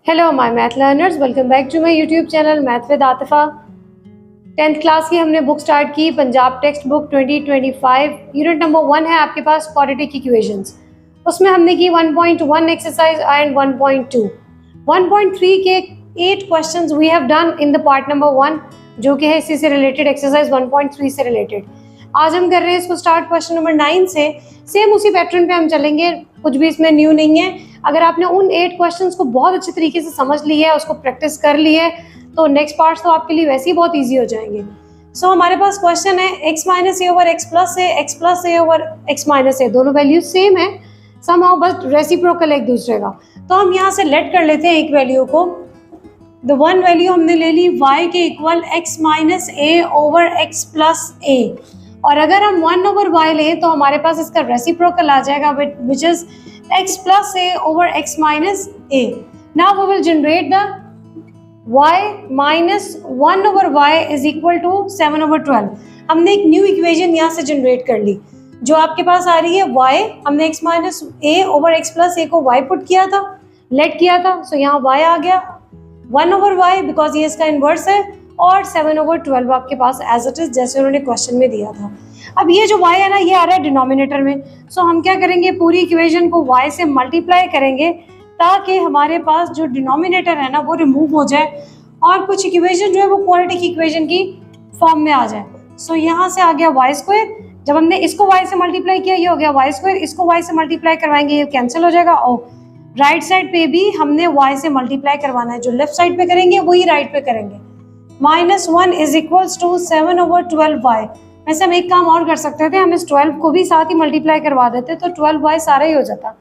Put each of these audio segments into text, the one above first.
Hello my math learners, welcome back to my YouTube channel math with Atifa. 10th class की हमने book start की, Punjab text book 2025। Unit number 1 है आपके पास quadratic equations. उसमें हमने की 1.1 एक्सरसाइज एंड 1.2। 1.3 के 8 questions we have done in the part number 1, जो कि है इसी से रिलेटेड, एक्सरसाइज 1.3 से रिलेटेड। आज हम कर रहे हैं इसको स्टार्ट क्वेश्चन नंबर 9 से। सेम उसी पैटर्न पे हम चलेंगे, कुछ भी इसमें न्यू नहीं है। अगर आपने उन 8 क्वेश्चंस को बहुत अच्छे तरीके से समझ लिया है, उसको प्रैक्टिस कर ली है, तो नेक्स्ट पार्ट्स तो आपके लिए वैसे ही बहुत ईजी हो जाएंगे। सो हमारे पास क्वेश्चन है x माइनस ए ओवर एक्स प्लस ए, एक्स प्लस ए ओवर एक्स माइनस ए, दोनों वैल्यूज सेम है, समहाउ बस रेसिप्रोकल एक दूसरे का। तो हम यहाँ से लेट कर लेते हैं एक वैल्यू को। द वन वैल्यू हमने ले ली y के इक्वल x माइनस ए ओवर एक्स प्लस ए, और अगर हम 1 ओवर y लें तो हमारे पास इसका रेसिप्रोकल आ जाएगा which is x plus a over x minus a. Now we will generate the y minus 1 over y is equal to 7 over 12. हमने एक न्यू इक्वेशन यहाँ से जनरेट कर ली, जो आपके पास आ रही है y, हमने x minus a over x plus a को y पुट किया था, लेट किया था, सो यहाँ y आ गया 1 over y बिकॉज ये इसका इन्वर्स है, और 7 over 12 आपके पास एज इट इज जैसे उन्होंने क्वेश्चन में दिया था। अब ये जो y है ना, ये आ रहा है डिनोमिनेटर में, सो हम क्या करेंगे, पूरी इक्वेशन को y से मल्टीप्लाई करेंगे ताकि हमारे पास जो डिनोमिनेटर है ना वो रिमूव हो जाए और कुछ इक्वेशन जो है वो क्वाड्रेटिक इक्वेशन की फॉर्म में आ जाए। सो यहाँ से आ गया y स्क्वायर, जब हमने इसको y से मल्टीप्लाई किया ये हो गया y स्क्वायर, इसको y से मल्टीप्लाई करवाएंगे ये कैंसिल हो जाएगा। और राइट साइड पे भी हमने y से मल्टीप्लाई करवाना है, जो लेफ्ट साइड पे करेंगे वही राइट पे करेंगे। -1 is equals to 7 over 12y। वैसे हम एक काम और कर सकते थे, हम इस 12 को भी साथ ही मल्टीप्लाई करवा देते तो 12y सारा ही हो जाता।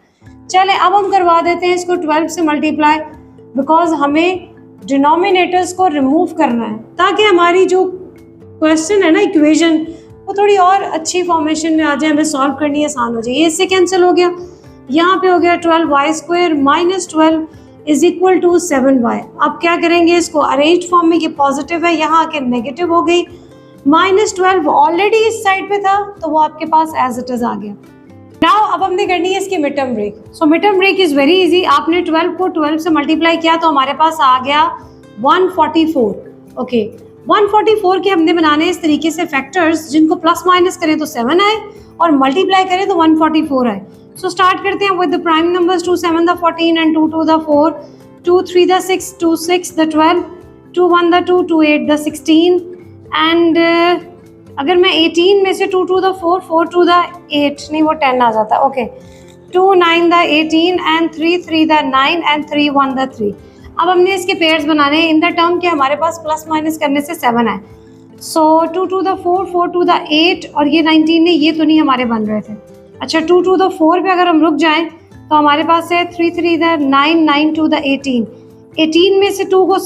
चले अब हम करवा देते हैं इसको 12 से मल्टीप्लाई, बिकॉज हमें डिनोमिनेटर्स को रिमूव करना है ताकि हमारी जो क्वेश्चन है ना इक्वेशन वो थोड़ी और अच्छी फॉर्मेशन में आ जाए, हमें सॉल्व करनी आसान हो जाए। ये इससे कैंसिल हो गया, यहाँ पे हो गया 12y square minus 12 is equal to 7y। अब क्या करेंगे, इसको अरेंज फॉर्म में, ये पॉजिटिव है, यहाँ आके नेगेटिव हो गई, -12 ऑलरेडी इस साइड पे था तो वो आपके पास एज इट इज आ गया। नाउ अब हमने करनी है इसकी mid term break. So mid term break is very easy. आपने 12 को 12 से मल्टीप्लाई किया तो हमारे पास आ गया 144। ओके 144 के हमने बनाने इस तरीके से फैक्टर्स जिनको प्लस माइनस करें तो 7 आए और मल्टीप्लाई करें तो 144 आए। सो स्टार्ट करते हैं with the prime numbers, 2 7 the 14 and 2 2 the 4, 2 3 the 6, 2 6 the 12, 2 1 the 2, 2 8 the 16 and अगर मैं 18 में से 2 2 द 4, 4 2 द 8, नहीं वो 10 आ जाता। Okay 2 9 the 18 and 3 3 the 9 and 3 1 the 3। अब हमने इसके पेयर्स बनाने हैं इन द टर्म के हमारे पास प्लस माइनस करने से 7 आए। सो 2 2 द 4, 4 2 द 8 और ये 19 है, ये तो नहीं हमारे बन रहे थे। अच्छा 2 2 द 4 पे अगर हम रुक जाएं तो हमारे पास है 3 3 द 9, 9 2 द 18। 18 में से 2 को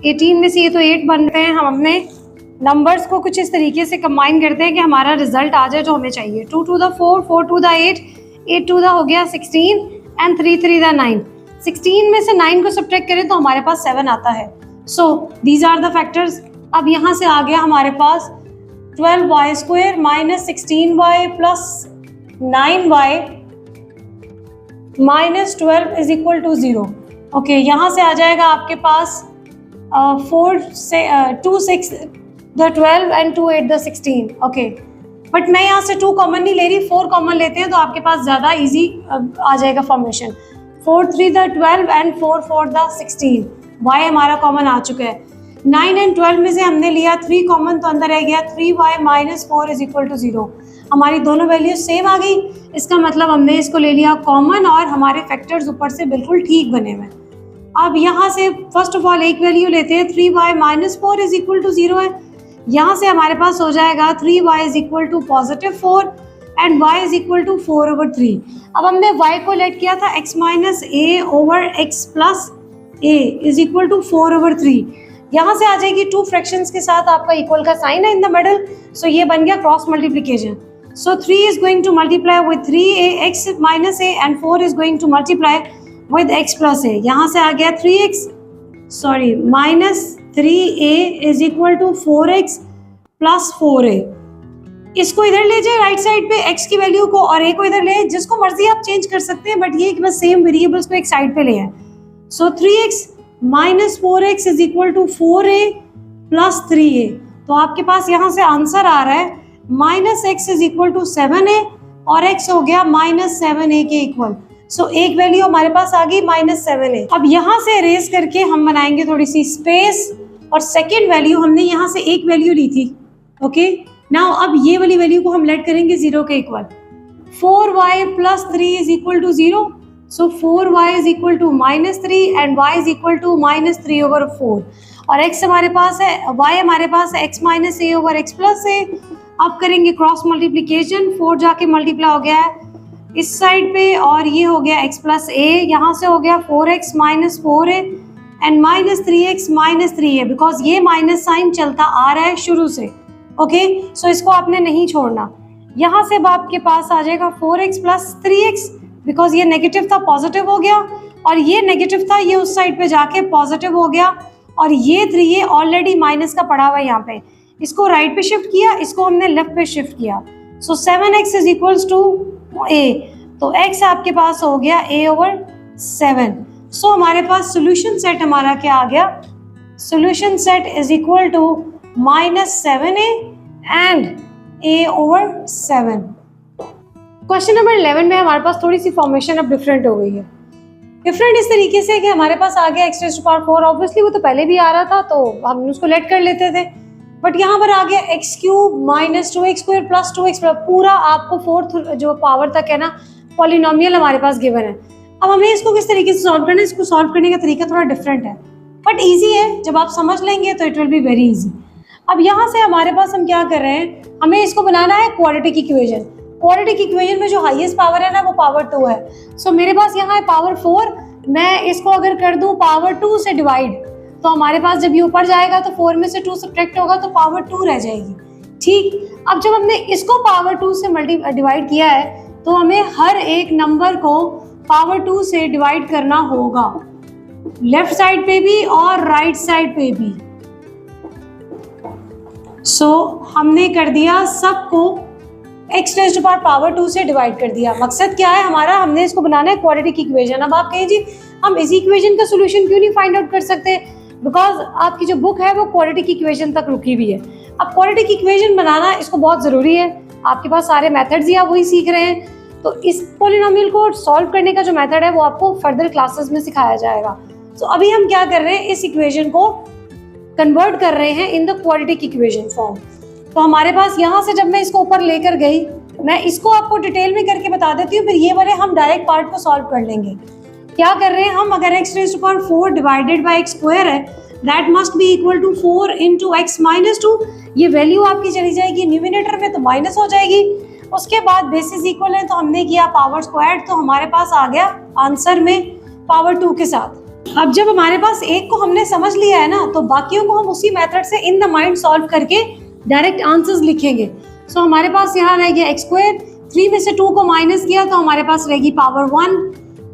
18 में से ये तो 8 बन रहे हैं। हम अपने नंबर्स को कुछ इस तरीके से कंबाइन करते हैं कि हमारा रिजल्ट आ जाए जो हमें चाहिए। 2 2 द 4, 4 2 द 8, 8 2 द हो गया 16 एंड 3 3 द 9। 16 में से 9 को सब्ट्रैक्ट करें तो हमारे पास 7 आता है। So these are the factors. अब यहाँ से आ गया हमारे पास 12y square minus 16y plus 9y minus 12 is equal to 0। Okay यहाँ से आ जाएगा आपके पास 4 से 2 6 the 12 and 2 8 the 16। Okay but मैं यहाँ से 2 कॉमन नहीं ले रही, 4 कॉमन लेते हैं तो आपके पास ज़्यादा इजी आ जाएगा formation. 4 3 the 12 and 4 4 the 16, y हमारा कॉमन आ चुका है। 9 एंड 12 में से हमने लिया 3 कॉमन तो अंदर रह गया 3y minus 4 is equal to 0। हमारी दोनों वैल्यूज सेम आ गई, इसका मतलब हमने इसको ले लिया कॉमन और हमारे फैक्टर्स ऊपर से बिल्कुल ठीक बने हुए। अब यहाँ से फर्स्ट ऑफ ऑल एक वैल्यू लेते हैं, 3y minus 4 is equal to 0 है। यहाँ से हमारे पास हो जाएगा 3y is equal to +4 and y is equal to 4 over 3। अब हमने y को लेट किया था x minus a over x plus a is equal to 4 over 3। यहाँ से आ जाएगी 2 फ्रैक्शंस के साथ आपका इक्वल का साइन है इन द मिडल, सो ये बन गया cross multiplication. So 3 is going to multiply with 3x minus a and 4 is going to multiply with x plus a। यहाँ से आ गया minus 3a is equal to 4x plus 4a। इसको इधर ले जाए राइट साइड पे x की वैल्यू को और a को इधर ले, जिसको मर्जी आप चेंज कर सकते हैं, बट ये कि बस सेम वेरिएबल्स को एक साइड पे ले आए। So 3x minus 4x is equal to 4a plus 3a। तो आपके पास यहाँ से आंसर आ रहा है minus x is equal to 7a और x हो गया माइनस 7a के इक्वल। सो एक वैल्यू हमारे पास आ गई माइनस 7a। अब यहाँ से रेज करके हम बनाएंगे थोड़ी सी स्पेस, और सेकेंड वैल्यू हमने यहाँ से एक वैल्यू ली थी। ओके, नाउ अब ये वाली वैल्यू को हम लेट करेंगे 0 के equal. 4y plus 3 is equal to 0, so 4y is equal to minus 3 and y is equal to minus 3 over 4, और x हमारे पास है, y हमारे पास है x minus a over x plus a। अब करेंगे क्रॉस मल्टीप्लीकेशन, 4 जाके मल्टीप्लाई हो गया है इस साइड पे, और ये हो गया x प्लस a, यहाँ से हो गया 4x minus 4a and minus 3x minus 3a, because ये माइनस साइन चलता आ रहा है शुरू से। ओके, सो इसको आपने नहीं छोड़ना। यहाँ से अब आपके पास आ जाएगा 4x प्लस 3x, बिकॉज ये नेगेटिव था पॉजिटिव हो गया, और ये नेगेटिव था ये उस साइड पे जाके पॉजिटिव हो गया, और ये 3a ऑलरेडी माइनस का पड़ा हुआ है यहाँ पे, इसको राइट पे शिफ्ट किया, इसको हमने लेफ्ट पे शिफ्ट किया। So 7x is equals to a, तो x आपके पास हो गया a ओवर 7। सो हमारे पास सोल्यूशन सेट हमारा क्या आ गया, solution set is equal to minus 7a and a ओवर 7। क्वेश्चन नंबर 11 में हमारे पास थोड़ी सी फॉर्मेशन अब डिफरेंट हो गई है। डिफरेंट इस तरीके से कि हमारे पास आ गया x raise to power 4, obviously वो तो पहले भी आ रहा था तो हम उसको लेट कर लेते थे, बट यहाँ पर आ गया x cube minus 2x square plus 2x, पूरा आपको फोर्थ जो पावर तक है ना पॉलिनोमियल हमारे पास गिवन है। अब हमें इसको किस तरीके से सॉल्व करना है, इसको सॉल्व करने का तरीका थोड़ा डिफरेंट है बट ईजी है, जब आप समझ लेंगे तो it will be very easy. अब यहाँ से हमारे पास हम क्या कर रहे हैं, हमें इसको बनाना है क्वाड्रेटिक इक्वेशन। क्वाड्रेटिक इक्वेशन में जो हाईएस्ट पावर है ना वो पावर 2 है। सो मेरे पास यहाँ है पावर 4, मैं इसको अगर कर दूं पावर 2 से डिवाइड, तो हमारे पास जब ये ऊपर जाएगा तो 4 में से 2 सब्ट्रैक्ट होगा तो पावर 2 रह जाएगी। ठीक, अब जब हमने इसको पावर 2 से डिवाइड किया है तो हमें हर एक नंबर को पावर 2 से डिवाइड करना होगा, लेफ्ट साइड पे भी और राइट साइड पे भी। सो हमने कर दिया सबको x रेज़ टू पावर 2 से डिवाइड कर दिया। मकसद क्या है हमारा, हमने इसको बनाना है क्वाड्रेटिक इक्वेशन। अब आप कहें जी हम इस इक्वेशन का सोल्यूशन क्यों नहीं फाइंड आउट कर सकते, बिकॉज आपकी जो बुक है वो क्वाड्रेटिक इक्वेशन तक रुकी हुई है। अब क्वाड्रेटिक इक्वेशन बनाना इसको बहुत ज़रूरी है, आपके पास सारे मेथड्स ही आप वही सीख रहे हैं, तो इस पॉलिनोमियल को सॉल्व करने का जो मेथड है वो आपको फर्दर क्लासेस में सिखाया जाएगा। तो अभी हम क्या कर रहे हैं, इस इक्वेशन को कन्वर्ट कर रहे हैं in the quadratic equation form. तो हमारे पास यहाँ से जब मैं इसको ऊपर लेकर गई, मैं इसको आपको डिटेल में करके बता देती हूँ, फिर ये वाले हम डायरेक्ट पार्ट को सॉल्व कर लेंगे। क्या कर रहे हैं हम, अगर x raise to power 4 divided by x square है that must be equal to 4 into x minus 2, ये वैल्यू आपकी चली जाएगी न्यूमिनेटर में तो माइनस हो जाएगी। उसके बाद बेसिस इक्वल है तो हमने किया पावर स्क्वायर, तो हमारे पास आ गया आंसर में पावर 2 के साथ। अब जब हमारे पास एक को हमने समझ लिया है ना, तो बाकियों को हम उसी मेथड से इन द माइंड सॉल्व करके डायरेक्ट आंसर्स लिखेंगे। सो हमारे पास यहाँ रह गया x स्क्वायर, 3 में से 2 को माइनस किया तो हमारे पास रहेगी पावर 1,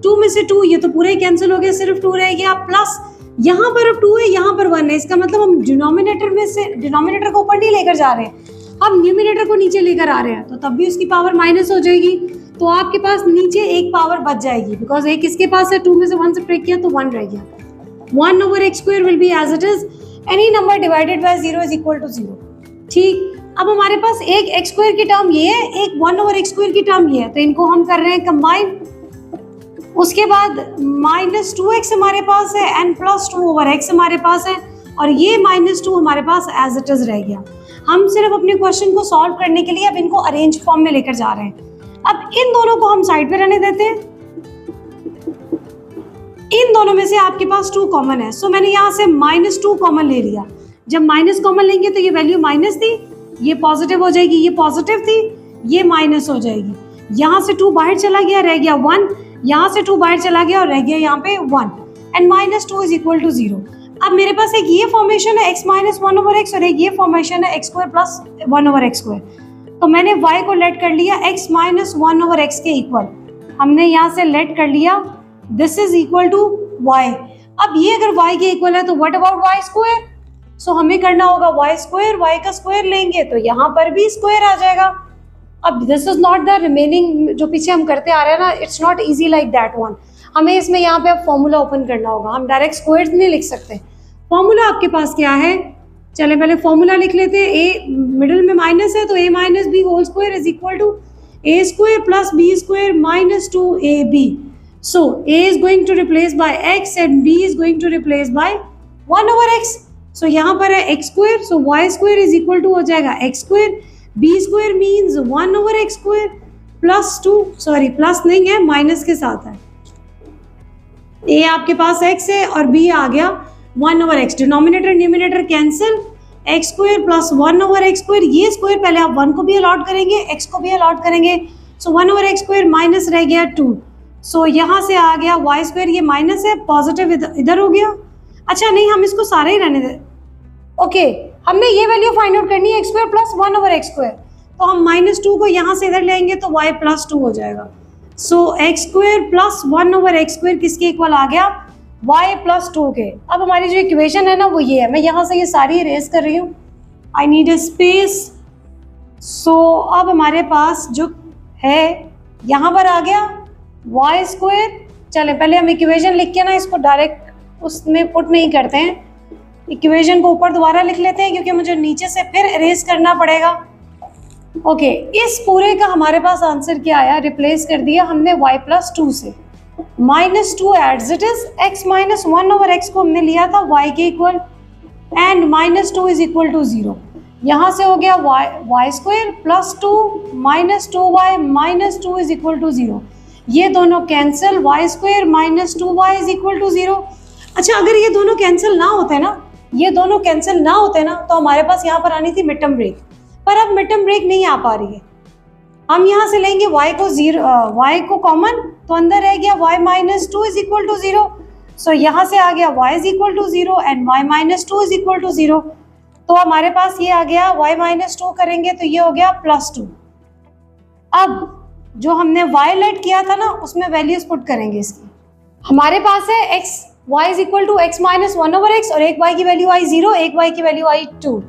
2 में से 2 ये तो पूरा ही कैंसिल हो गया, सिर्फ 2 रह गया, प्लस यहाँ पर अब 2 है यहाँ पर 1 है, इसका मतलब हम डिनोमिनेटर में से डिनोमिनेटर को ऊपर नहीं लेकर जा रहे हैं, हम न्यूमिनेटर को नीचे लेकर आ रहे हैं, तो तब भी उसकी पावर माइनस हो जाएगी, तो आपके पास नीचे एक पावर बच जाएगी, बिकॉज एक इसके पास है, 2 में से 1 सब्ट्रैक्ट किया तो 1 रह गया। 1 over x square will be as it is, any number divided by 0 is equal to 0। ठीक, अब हमारे पास एक x स्क्वायर की टर्म ये है, एक 1 ओवर x स्क्वायर की टर्म ये है, तो इनको हम कर रहे हैं कंबाइन। उसके बाद माइनस 2x हमारे पास है एंड प्लस 2 ओवर x हमारे पास है, और ये माइनस 2 हमारे पास एज इट इज रह गया। हम सिर्फ अपने क्वेश्चन को सॉल्व करने के लिए अब इनको अरेंज फॉर्म में लेकर जा रहे हैं। अब इन दोनों को हम साइड पे रहने देते हैं, इन दोनों में से आपके पास 2 कॉमन है, सो मैंने यहाँ से माइनस 2 कॉमन ले लिया। जब माइनस कॉमन लेंगे तो ये वैल्यू माइनस थी, ये पॉजिटिव हो जाएगी, ये पॉजिटिव थी, ये माइनस हो जाएगी। यहाँ से 2 बाहर चला गया, रह गया 1, यहाँ से 2 बाहर चला गया और रह गया यहाँ पे 1, and minus 2 is equal to 0। अब मेरे पास एक ये फॉर्मेशन है x माइनस 1 ओवर x और एक ये फॉर्मेशन है x square plus 1 over x square, तो मैंने y को लेट कर लिया x माइनस 1 ओवर x के इक्वल, हमने यहाँ से लेट कर लिया this is equal to y। अब ये अगर y के इक्वल है तो what about y square, so हमें करना होगा y स्क्वायर, y का स्क्वायर लेंगे तो यहाँ पर भी स्क्वायर आ जाएगा। अब this is not the remaining जो पीछे हम करते आ रहे हैं ना, it's not easy like that one. हमें इसमें यहाँ पे अब फॉर्मूला ओपन करना होगा, हम डायरेक्ट स्क्वायर्स नहीं लिख सकते। फॉर्मूला आपके पास क्या है, चले पहले फॉर्मूला लिख लेते हैं। ए मिडिल में माइनस है तो a minus b whole square is equal to a square plus b square minus 2ab। So a is going to replace by x and b is going to replace by 1 over x। So यहाँ पर है x square, so y square is equal to हो जाएगा x square, b square means 1 over x square plus 2, sorry plus नहीं है minus के साथ है। a आपके पास x है और b आ गया 1 over x, denominator numerator cancel, x square plus 1 over x square, ये स्क्वायर पहले आप 1 को भी अलॉट करेंगे, x को भी अलॉट करेंगे, सो 1 over x स्क्वायर माइनस रह गया 2। सो यहाँ से आ गया y स्क्वायर, ये माइनस है, पॉजिटिव इधर हो गया। अच्छा नहीं, हम इसको सारा ही रहने दें। ओके, हमने ये वैल्यू फाइंड आउट करनी है x square plus 1 over x square, तो हम माइनस 2 को यहाँ से इधर लेंगे तो y प्लस 2 हो जाएगा। सो x square plus 1 over x square किसके इक्वल आ गया, y प्लस 2 के। अब हमारी जो इक्वेशन है ना वो ये है, मैं यहाँ से ये सारी इरेज कर रही हूँ, आई नीड ए स्पेस। सो अब हमारे पास जो है यहाँ पर आ गया y स्क्वायर। चले पहले हम इक्वेशन लिख के ना इसको डायरेक्ट उसमें पुट नहीं करते हैं, इक्वेशन को ऊपर दोबारा लिख लेते हैं क्योंकि मुझे नीचे से फिर इरेज करना पड़ेगा। ओके, इस पूरे का हमारे पास आंसर क्या आया, रिप्लेस कर दिया हमने y प्लस 2 से, minus 2 as it is, x minus 1 over x को हमने लिया था y के equal, and minus 2 is equal to 0। यहाँ से हो गया y square plus 2 minus 2y minus 2 is equal to 0, ये दोनों cancel, y square minus 2y is equal to 0। अच्छा, अगर ये दोनों कैंसिल ना होते ना, ये दोनों कैंसिल ना होते ना, तो हमारे पास यहाँ पर आनी थी मिड टर्म ब्रेक, पर अब मिड टर्म ब्रेक नहीं आ पा रही है। हम यहाँ से लेंगे y को कॉमन, तो अंदर रह गया y minus 2 is equal to 0। So यहाँ से आ गया y is equal to 0 and y minus 2 is equal to 0। तो हमारे पास ये आ गया y माइनस 2 करेंगे तो ये हो गया प्लस 2। अब जो हमने y लेट किया था ना उसमें वैल्यूज पुट करेंगे इसकी। हमारे पास है x y is equal to x minus 1 over x, और एक y की वैल्यू आई 0, एक y की वैल्यू आई 2।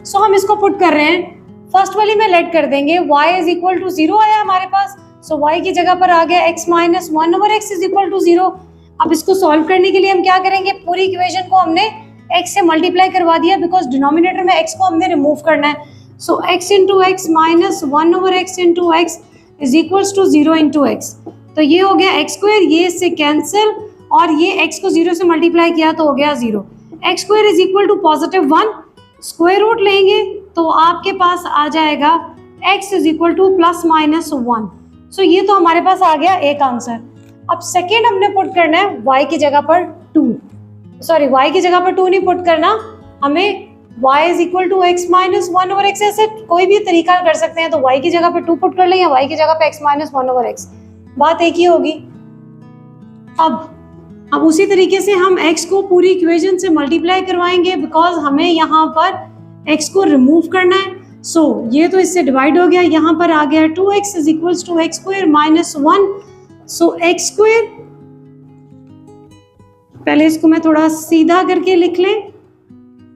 सो हम इसको पुट कर रहे हैं, फर्स्ट वाली में लेट कर देंगे, y इज इक्वल टू 0 आया हमारे पास, सो y की जगह पर आ गया x minus 1 over x is equal to 0। अब इसको सॉल्व करने के लिए हम क्या करेंगे, पूरी इक्वेशन को हमने x से मल्टीप्लाई करवा दिया बिकॉज डिनोमिनेटर में x को हमने रिमूव करना है। So x into x minus 1 over x into x is equals to 0 into x, तो ये हो गया x स्क्वायर, ये इससे कैंसिल, और ये x को 0 से मल्टीप्लाई किया तो हो गया 0। x square is equal to positive 1, square root लेंगे तो आपके पास आ जाएगा x is equal to plus minus 1। So ये तो हमारे पास आ गया एक आंसर। अब सेकेंड हमने पुट करना है y की जगह पर 2, सॉरी y की जगह पर 2 नहीं पुट करना, हमें y is equal to x minus 1 over x, ऐसे कोई भी तरीका कर सकते हैं, तो y की जगह पर 2 पुट कर लें या y की जगह पर x माइनस 1 over x, बात एक ही होगी। अब उसी तरीके से हम x को पूरी इक्वेशन से मल्टीप्लाई करवाएंगे बिकॉज हमें यहाँ पर x को रिमूव करना है। सो ये तो इससे डिवाइड हो गया, यहाँ पर आ गया 2x is equals to x square minus 1। So x square, पहले इसको मैं थोड़ा सीधा करके लिख लें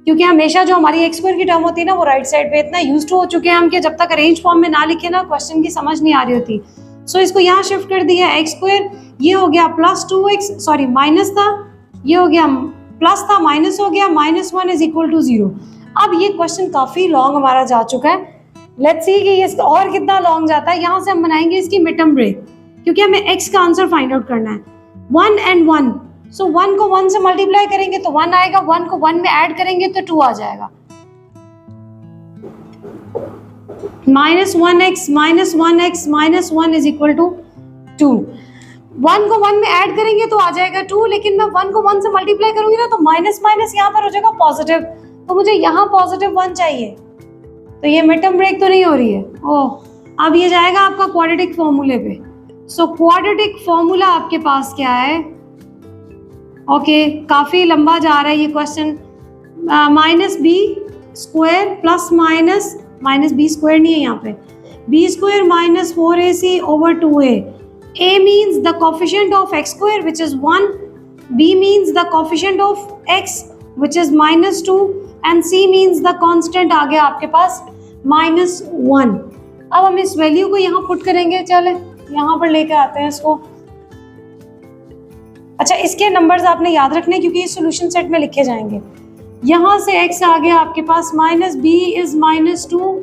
क्योंकि हमेशा जो हमारी एक्स स्क्वायर की टर्म होती है ना वो राइट साइड पे, इतना यूज्ड हो चुके हैं हम कि जब तक अरेंज फॉर्म में ना लिखे ना क्वेश्चन की समझ नहीं आ रही होती। सो इसको यहाँ शिफ्ट कर दिया, एक्स स्क्वायर ये हो गया प्लस 2x, सॉरी माइनस था, ये हो गया प्लस था माइनस हो गया, माइनस 1 इज इक्वल टू 0। अब ये क्वेश्चन काफी लॉन्ग हमारा जा चुका है, लेट्स सी कि ये और कितना लॉन्ग जाता है। यहाँ से हम बनाएंगे इसकी मिड टर्म ब्रेक क्योंकि हमें x का आंसर फाइंड आउट करना है। 1 and 1, सो 1 को 1 से मल्टीप्लाई करेंगे तो 1 आएगा, 1 को 1 में ऐड करेंगे तो 2 आ जाएगा, minus 1x minus 1x minus 1 is equal to 2। 1 को 1 में ऐड करेंगे तो आ जाएगा 2, लेकिन मैं 1 को 1 से मल्टीप्लाई करूंगी ना तो माइनस माइनस यहाँ पर हो जाएगा पॉजिटिव, तो मुझे यहाँ पॉजिटिव 1 चाहिए, तो ये मिड टर्म ब्रेक तो नहीं हो रही है। ओह, अब ये जाएगा आपका क्वाड्रेटिक फॉर्मूले पे। सो क्वाड्रेटिक फॉर्मूला आपके पास क्या है, ओके काफी लंबा जा रहा है ये question. Minus b square plus minus b square नहीं है यहाँ पे, b square minus 4ac over 2a। a means the coefficient of x square which is 1, b means the coefficient of x which is minus 2 and c means the constant आ गया आपके पास minus 1। अब हम इस value को यहाँ put करेंगे, चले यहाँ पर लेकर आते हैं इसको। अच्छा, इसके नंबर्स आपने याद रखने क्योंकि ये सोल्यूशन सेट में लिखे जाएंगे। यहाँ से x आ गया आपके पास minus b is -2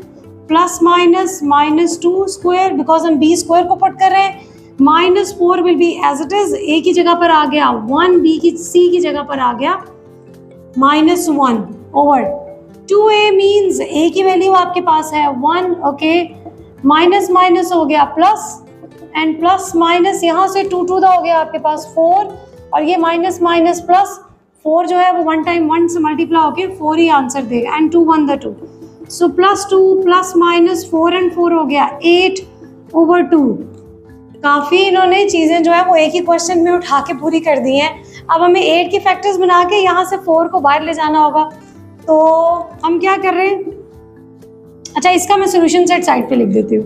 plus minus two square, because हम b स्क्वायर को पुट कर रहे हैं। -4 will be as it is, a की जगह पर आ गया 1, b की c की जगह पर आ गया -1 ओवर 2a मीन्स a की वैल्यू आपके पास है 1, ओके। माइनस माइनस हो गया प्लस, एंड प्लस माइनस यहाँ से 2 टू द हो गया आपके पास 4, और ये माइनस माइनस प्लस 4 जो है वो 1 टाइम 1 से मल्टीप्लाई होके 4 ही आंसर देगा, and 2 1 the 2, so +2 plus minus 4 and 4 हो गया 8 ओवर 2। काफ़ी इन्होंने चीज़ें जो है वो एक ही क्वेश्चन में उठा के पूरी कर दी हैं। अब हमें 8 के फैक्टर्स बना के यहाँ से 4 को बाहर ले जाना होगा, तो हम क्या कर रहे हैं। अच्छा, इसका मैं सोल्यूशन सेट साइड पे लिख देती हूँ।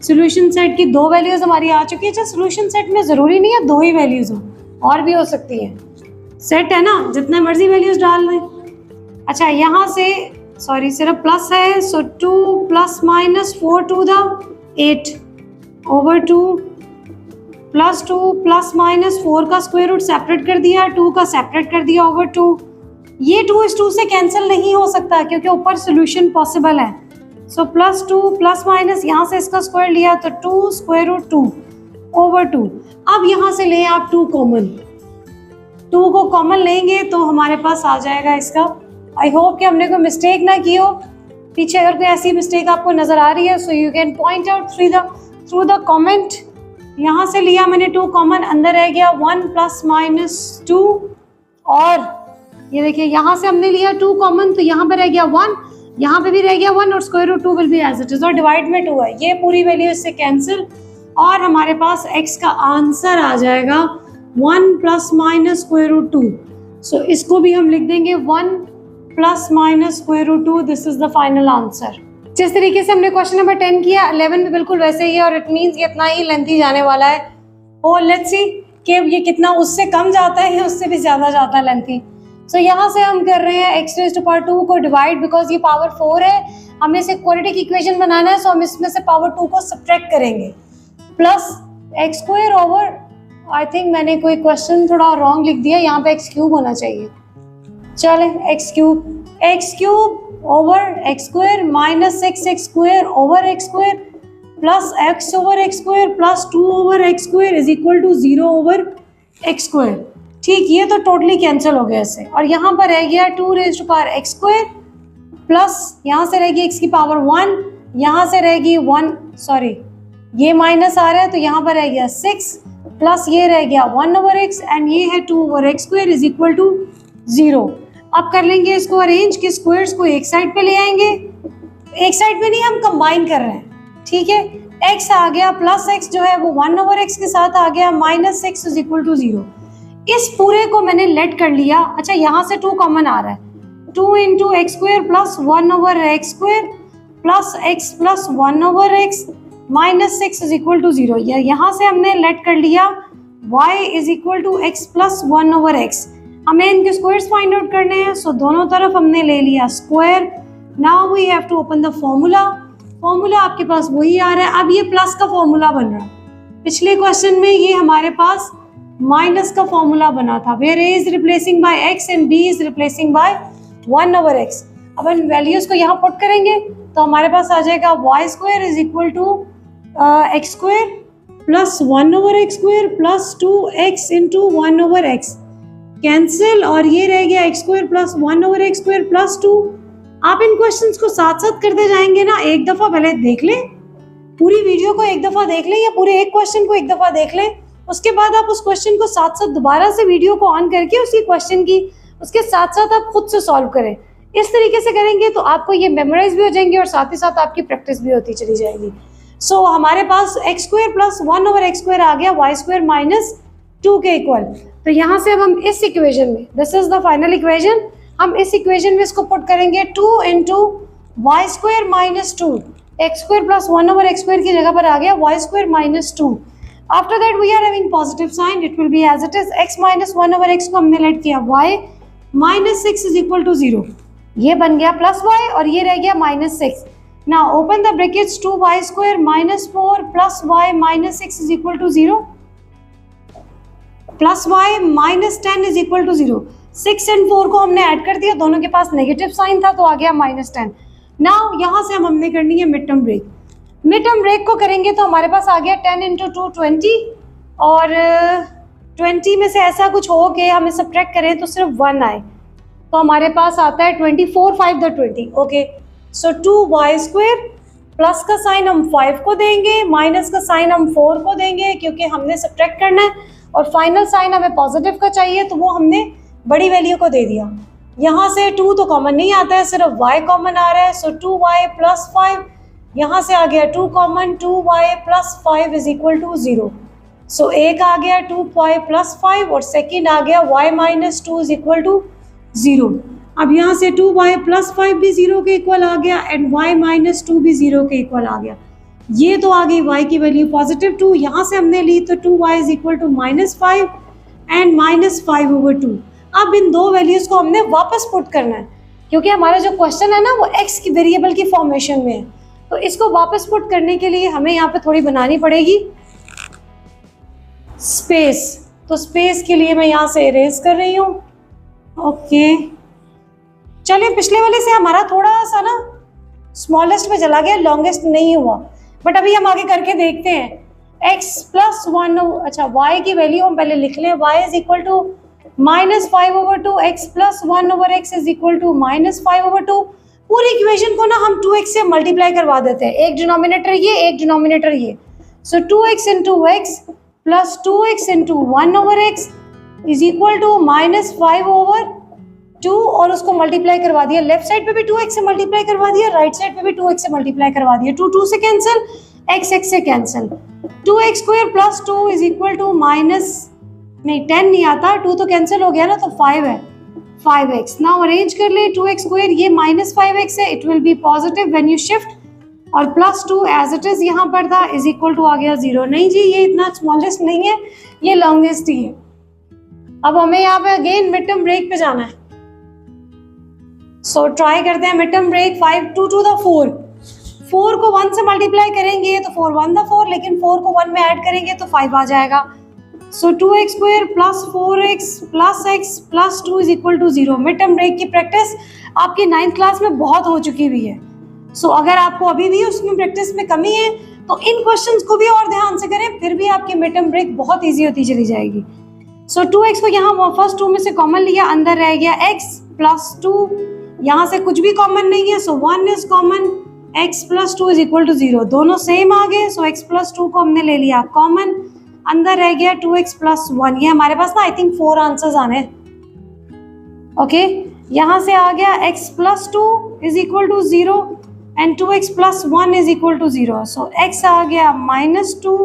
सोल्यूशन सेट की 2 वैल्यूज हमारी आ चुकी है। अच्छा, सोल्यूशन सेट में ज़रूरी नहीं है 2 ही वैल्यूज हो, और भी हो सकती है। सेट है ना, जितने मर्जी वैल्यूज डाल दें। अच्छा, यहाँ से सॉरी सिर्फ प्लस है, so 2 plus minus 4 to the 8 over 2 plus 2 plus minus 4 का स्क्वायर रूट सेपरेट कर दिया, 2 का सेपरेट कर दिया ओवर 2। ये 2 इस 2 से कैंसिल नहीं हो सकता क्योंकि ऊपर सोल्यूशन पॉसिबल है। सो +2 प्लस माइनस यहाँ से इसका स्क्वायर लिया तो 2 स्क्वायर रूट 2 ओवर 2। अब यहाँ से लें आप 2 कॉमन, 2 को कॉमन लेंगे तो हमारे पास आ जाएगा इसका। आई होप कि हमने कोई मिस्टेक ना की हो। पीछे अगर कोई ऐसी मिस्टेक आपको नजर आ रही है so you can point out through the comment. यहाँ से लिया मैंने 2 कॉमन, अंदर रह गया 1 प्लस माइनस 2, और ये देखिए यहाँ से हमने लिया 2 कॉमन तो यहाँ पर रह गया 1, यहाँ पे भी रह गया 1, और square root 2 will be as it is, और डिवाइड में 2 है, ये पूरी वैल्यू इससे कैंसिल, और हमारे पास x का आंसर आ जाएगा 1 plus minus square root 2। So इसको भी हम लिख देंगे 1 plus minus square root 2, this is the final answer. जिस तरीके से हमने क्वेश्चन नंबर 10 किया 11 में बिल्कुल वैसे ही है, और इट मीन्स ये इतना ही लेंथी जाने वाला है। और लेट्स सी कि ये कितना उससे कम जाता है या उससे भी ज्यादा जाता है लेंथी। सो यहाँ से हम कर रहे हैं x रेज़ टू पावर 2 को डिवाइड, बिकॉज ये पावर 4 है, हमें इसे क्वाड्रेटिक इक्वेशन बनाना है, सो हम इसमें से पावर 2 को सब्ट्रैक्ट करेंगे, plus x square over, I think मैंने कोई क्वेश्चन थोड़ा रॉन्ग लिख दिया, यहाँ पे x क्यूब होना चाहिए। चले x cube over x square minus x square over x square plus x over x square plus 2 over x square is equal to 0 over x square. ठीक, ये तो टोटली कैंसिल हो गया इससे, और यहाँ पर रह गया 2 raise to power x square plus यहाँ से रहेगी x की पावर 1, यहाँ से रहेगी 1, सॉरी ये माइनस आ रहा है तो यहाँ पर रह गया 6 प्लस ये रह गया 1 ओवर x, एंड ये है 2 over x square is equal to 0। अब कर लेंगे इसको अरेंज कि स्क्वायर्स को एक साइड पे ले आएंगे, एक साइड पे नहीं, हम कंबाइन कर रहे हैं। ठीक है, x आ गया प्लस x जो है वो 1 ओवर x के साथ आ गया माइनस 6 इज इक्वल टू 0। इस पूरे को मैंने लेट कर लिया। अच्छा, यहाँ से 2 कॉमन आ रहा है, 2 into x square plus 1 over x square plus x plus 1 over x minus 6 is equal to 0। यहाँ से हमने लेट कर लिया y is equal to x plus 1 over x। हमें इनके स्क्वायर्स फाइंड आउट करने हैं, सो दोनों तरफ हमने ले लिया square. Now we have to open the formula. Formula आपके पास वही आ रहा है, अब ये प्लस का फॉर्मूला बन रहा है। पिछले क्वेश्चन में ये हमारे पास माइनस का फॉर्मूला बना था, where a is replacing by x and b is replacing by 1 over x। अब इन वैल्यूज को यहाँ पुट करेंगे तो हमारे पास आ जाएगा y square is equal to x square plus 1 over x square plus 2x into 1 over x cancel, और ये रह गया x square plus 1 over x square plus 2। आप इन क्वेश्चंस को साथ साथ करते जाएंगे ना, एक दफा पहले देख लें, पूरी वीडियो को एक दफा देख लें या पूरे एक क्वेश्चन को एक दफा देख लें, उसके बाद आप उस क्वेश्चन को साथ साथ दोबारा से वीडियो को ऑन करके उसी क्वेश्चन की उसके साथ साथ आप खुद से सॉल्व करें। इस तरीके से करेंगे तो आपको ये मेमोराइज भी हो जाएंगे और साथ ही साथ आपकी प्रैक्टिस भी होती चली जाएगी। सो हमारे पास x square plus 1 over x square आ गया वाई स्क्वायर माइनस 2 के इक्वल। तो यहाँ से अब हम इस इक्वेशन में, this is the final equation, हम इस इक्वेशन में इसको पुट करेंगे 2 into y square minus 2। X square plus 1 over x square की जगह पर आ गया y square minus 2। After that we are having positive sign, it will be as it is x minus 1 over x को हमने let किया y minus 6 is equal to 0। ये बन गया प्लस वाई और ये रह गया minus 6। Now open the brackets, 2y square minus 4 plus y minus 6 is equal to 0. Plus y minus 10 is equal to 0। 6 and 4 को हमने ऐड कर दिया, दोनों के पास नेगेटिव साइन था तो आ गया -10। नाउ यहाँ से हमने करनी है mid term break. Mid term break को करेंगे तो हमारे पास आ गया 10 इंटू 2 20, और 20 में से ऐसा कुछ हो कि हमें सब्ट्रैक्ट करें तो सिर्फ 1 आए, तो हमारे पास आता है 24 5 the 20। Okay, so 2y² plus का साइन हम 5 को देंगे, माइनस का साइन हम 4 को देंगे क्योंकि हमने सब्ट्रैक्ट करना है, और फाइनल साइन हमें पॉजिटिव का चाहिए तो वो हमने बड़ी वैल्यू को दे दिया। यहाँ से 2 तो कॉमन नहीं आता है, सिर्फ y कॉमन आ रहा है, सो 2y प्लस 5, यहाँ से आ गया 2 common, 2y plus 5 is equal to 0। So एक आ गया 2y प्लस 5 और सेकेंड आ गया y minus 2 is equal to 0। अब यहाँ से 2y प्लस 5 भी 0 के इक्वल आ गया एंड y माइनस 2 भी 0 के इक्वल आ गया। ये तो आ गई y की वैल्यू पॉजिटिव 2, यहाँ से हमने ली तो 2y is equal to -5 and -5/2। अब इन दो वैल्यूज को हमने वापस पुट करना है क्योंकि हमारा जो क्वेश्चन है ना वो x की वेरिएबल की फॉर्मेशन में है, तो इसको वापस पुट करने के लिए हमें यहाँ पे थोड़ी बनानी पड़ेगी स्पेस। तो स्पेस के लिए मैं यहाँ से इरेज कर रही हूँ। ओके, चलिए पिछले वाले से हमारा थोड़ा सा ना स्मॉलेस्ट में चला गया, लॉन्गेस्ट नहीं हुआ, बट अभी हम आगे करके देखते हैं। x प्लस 1, अच्छा y की वैल्यू हम पहले लिख लें, y is equal to -5/2, x plus 1/x is equal to -5/2। पूरी इक्वेशन को ना हम 2x से मल्टीप्लाई करवा देते हैं, एक डिनोमिनेटर ये एक डिनोमिनेटर ये, so 2x into x plus 2x into 1/x is equal to -5/2, और उसको मल्टीप्लाई करवा दिया, लेफ्ट साइड पे भी 2x से मल्टीप्लाई करवा दिया, राइट साइड पे भी 2x से मल्टीप्लाई करवा दिया, 2 से कैंसिल, x से cancel, 2x² plus 2 is equal to नहीं 10 नहीं आता, 2 तो कैंसिल हो गया ना, तो 5 है, 5x। नाउ अरेंज कर ले, 2x², ये -5x है, it will B positive when you shift, और प्लस 2 एज इट इज यहाँ पर था इज इक्वल टू आ गया 0। नहीं जी, ये इतना स्मॉलेस्ट नहीं है, ये लॉन्गेस्ट ही है। अब हमें यहाँ पे अगेन मिड टर्म ब्रेक पे जाना है, सो ट्राई करते हैं mid term break. 5 2 to the 4 को 1 से मल्टीप्लाई करेंगे तो 4 1 द 4, लेकिन 4 को 1 में ऐड करेंगे तो 5 आ जाएगा। So 2x² plus 4x plus x plus 2 is equal to 0। Mid term break की प्रैक्टिस आपकी 9th क्लास में बहुत हो चुकी हुई है, सो अगर आपको अभी भी उसमें प्रैक्टिस में कमी है तो इन क्वेश्चंस को भी और ध्यान से करें, फिर भी आपकी मिड टर्म ब्रेक बहुत ईजी होती चली जाएगी। सो 2x को यहाँ फर्स्ट 2 में से कॉमन लिया, अंदर रह गया x प्लस 2, यहाँ से कुछ भी कॉमन नहीं है, so 1 is common, x plus 2 is equal to 0, दोनों सेम आ गए, सो x प्लस 2 को हमने ले लिया कॉमन, अंदर रह गया 2x प्लस 1। ये हमारे पास ना आई थिंक 4 आंसर्स आने हैं। ओके, यहाँ से आ गया x plus 2 is equal to 0 and 2x plus 1 is equal to 0, so x आ गया -2,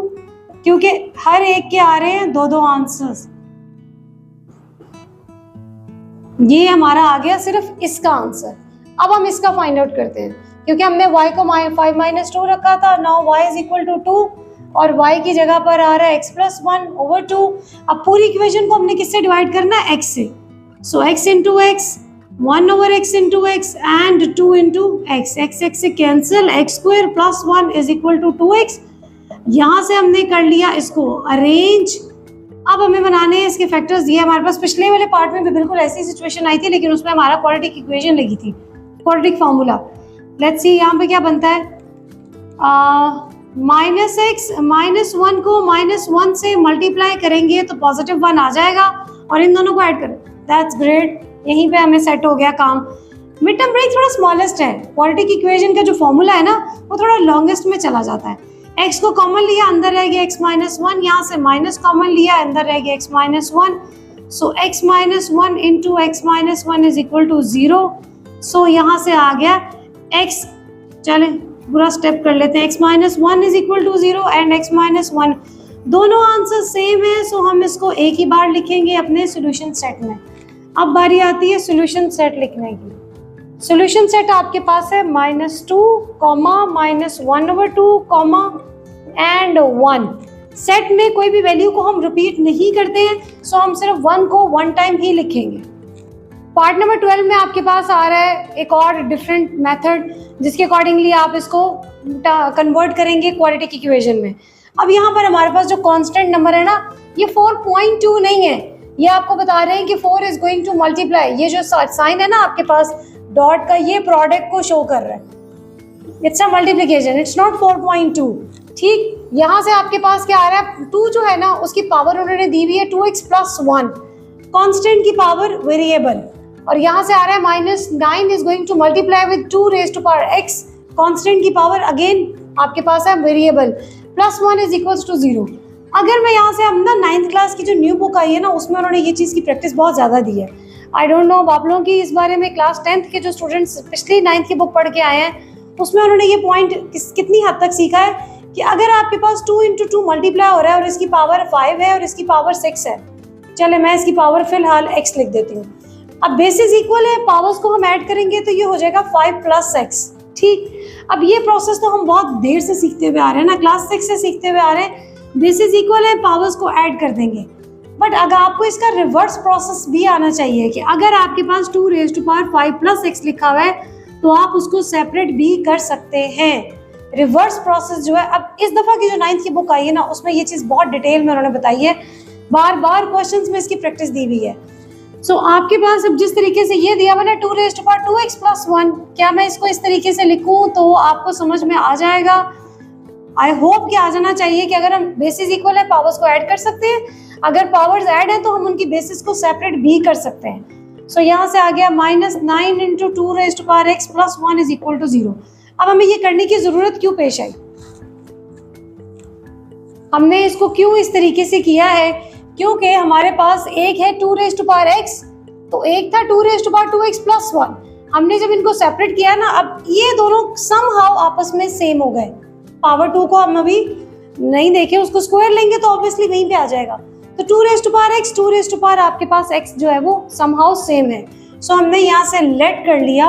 क्योंकि हर एक के आ रहे हैं 2 आंसर्स। ये हमारा आ गया सिर्फ इसका आंसर। अब हम इसका फाइंड आउट करते हैं, क्योंकि हमने y को 5 - 2 रखा था, now y is equal to 2 और y की जगह पर आ रहा है x प्लस 1/2। अब पूरी इक्वेशन को हमने किससे डिवाइड करना है, x से, so x into x, 1/x into x and 2 into x, x से cancel, x² plus 1 is equal to 2x। यहाँ से हमने कर लिया इसको अरेंज। अब हमें बनाने हैं इसके फैक्टर्स। ये हमारे पास पिछले वाले पार्ट में भी बिल्कुल ऐसी सिचुएशन आई थी, लेकिन उसमें हमारा क्वाड्रेटिक इक्वेशन लगी थी, क्वाड्रेटिक फार्मूला। लेट्स सी यहाँ पे क्या बनता है, -x -1 को -1 से मल्टीप्लाई करेंगे तो पॉजिटिव 1 आ जाएगा, और इन दोनों को ऐड करें, दैट्स ग्रेट, यहीं पे हमें सेट हो गया काम। मिड टर्म ब्रेक थोड़ा स्मॉलेस्ट है, क्वाड्रेटिक इक्वेशन का जो फॉर्मूला है ना वो थोड़ा लॉन्गेस्ट में चला जाता है। x को कॉमन लिया, अंदर रह गया x - 1, यहाँ से माइनस कॉमन लिया, अंदर रह गया x - 1, so x - 1 into x - 1 is equal to 0। So यहाँ से आ गया x, चले पूरा स्टेप कर लेते हैं, x - 1 is equal to 0 and x - 1, दोनों आंसर सेम है, सो हम इसको एक ही बार लिखेंगे अपने सॉल्यूशन सेट में। अब बारी आती है सॉल्यूशन सेट लिखने की। सॉल्यूशन सेट आपके पास है -2, -1/2, एंड 1। सेट में कोई भी वैल्यू को हम रिपीट नहीं करते हैं, सो हम सिर्फ 1 को 1 टाइम ही लिखेंगे। पार्ट नंबर 12 में आपके पास आ रहा है एक और डिफरेंट मेथड, जिसके अकॉर्डिंगली आप इसको कन्वर्ट करेंगे क्वाड्रेटिक इक्वेशन में। अब यहाँ पर हमारे पास जो कांस्टेंट नंबर है ना, ये 4.2 नहीं है, ये आपको बता रहे हैं कि 4 इज गोइंग टू मल्टीप्लाई। ये जो साइन है ना आपके पास डॉट का, ये प्रोडक्ट को शो कर रहा है, it's a multiplication, it's not 4.2। ठीक, यहाँ से आपके पास क्या आ रहा है, 2 जो है ना उसकी पावर उन्होंने दी हुई है 2x + 1, कांस्टेंट की पावर वेरिएबल, और यहाँ से आ रहा है -9 is going to multiply with 2 raise to power x, constant की पावर अगेन आपके पास है वेरिएबल, +1 इज इक्वल्स टू 0। अगर मैं यहाँ से हम ना 9th क्लास की जो न्यू बुक आई है ना, उसमें उन्होंने ये चीज़ की प्रैक्टिस बहुत ज़्यादा दी है। आई डोंट नो आप लोगों की इस बारे में, क्लास 10th के जो स्टूडेंट्स पिछली 9th की बुक पढ़ के आए हैं, उसमें उन्होंने ये पॉइंट कितनी हद तक सीखा है कि अगर आपके पास 2 × 2 मल्टीप्लाई हो रहा है और इसकी पावर 5 है और इसकी पावर 6 है, चले मैं इसकी पावर फिलहाल x लिख देती हूँ। अब बेसिस इक्वल है, पावर्स को हम ऐड करेंगे तो ये हो जाएगा 5 + x। ठीक, अब ये प्रोसेस तो हम बहुत देर से सीखते हुए आ रहे हैं ना, क्लास 6 से सीखते हुए आ रहे हैं। बेसिस इक्वल है, पावर्स को ऐड कर देंगे, बट अगर आपको इसका रिवर्स प्रोसेस भी आना चाहिए कि अगर आपके पास 2 रेज़ टू पावर 5 + x लिखा हुआ है तो आप उसको सेपरेट भी कर सकते हैं। रिवर्स प्रोसेस जो है, अब इस दफ़ा की जो 9th की बुक आई है ना, उसमें ये चीज़ बहुत डिटेल में उन्होंने बताई है, बार बार क्वेश्चंस में इसकी प्रैक्टिस दी हुई है। सो आपके पास अब जिस तरीके से ये दिया हुआ ना 2 रेज़ टू पावर 2x + 1, क्या मैं इसको इस तरीके से लिखूं तो आपको समझ में आ जाएगा? आई होप कि आ जाना चाहिए कि अगर हम बेसिस इक्वल है, पावर्स को ऐड कर सकते हैं, अगर पावर्स ऐड है तो हम उनकी बेसिस को सेपरेट भी कर सकते हैं। सो यहाँ से आ गया -9 × 2 raise to power x + 1 is equal to 0। अब हमें ये करने की जरूरत क्यों पेश आई, हमने इसको क्यों इस तरीके से किया है? क्योंकि हमारे पास एक है 2 रेज़ टू पावर x, तो एक था 2 रेज़ टू पावर 2x + 1। हमने जब इनको सेपरेट किया ना, अब ये दोनों समहाउ आपस में सेम हो गए। पावर 2 को हम अभी नहीं देखे, उसको स्क्वायर लेंगे तो ऑब्वियसली वहीं पे आ जाएगा। तो 2 raise to power x, 2 raise to power आपके पास x जो है वो समहाउ सेम है। सो हमने यहाँ से लेट कर लिया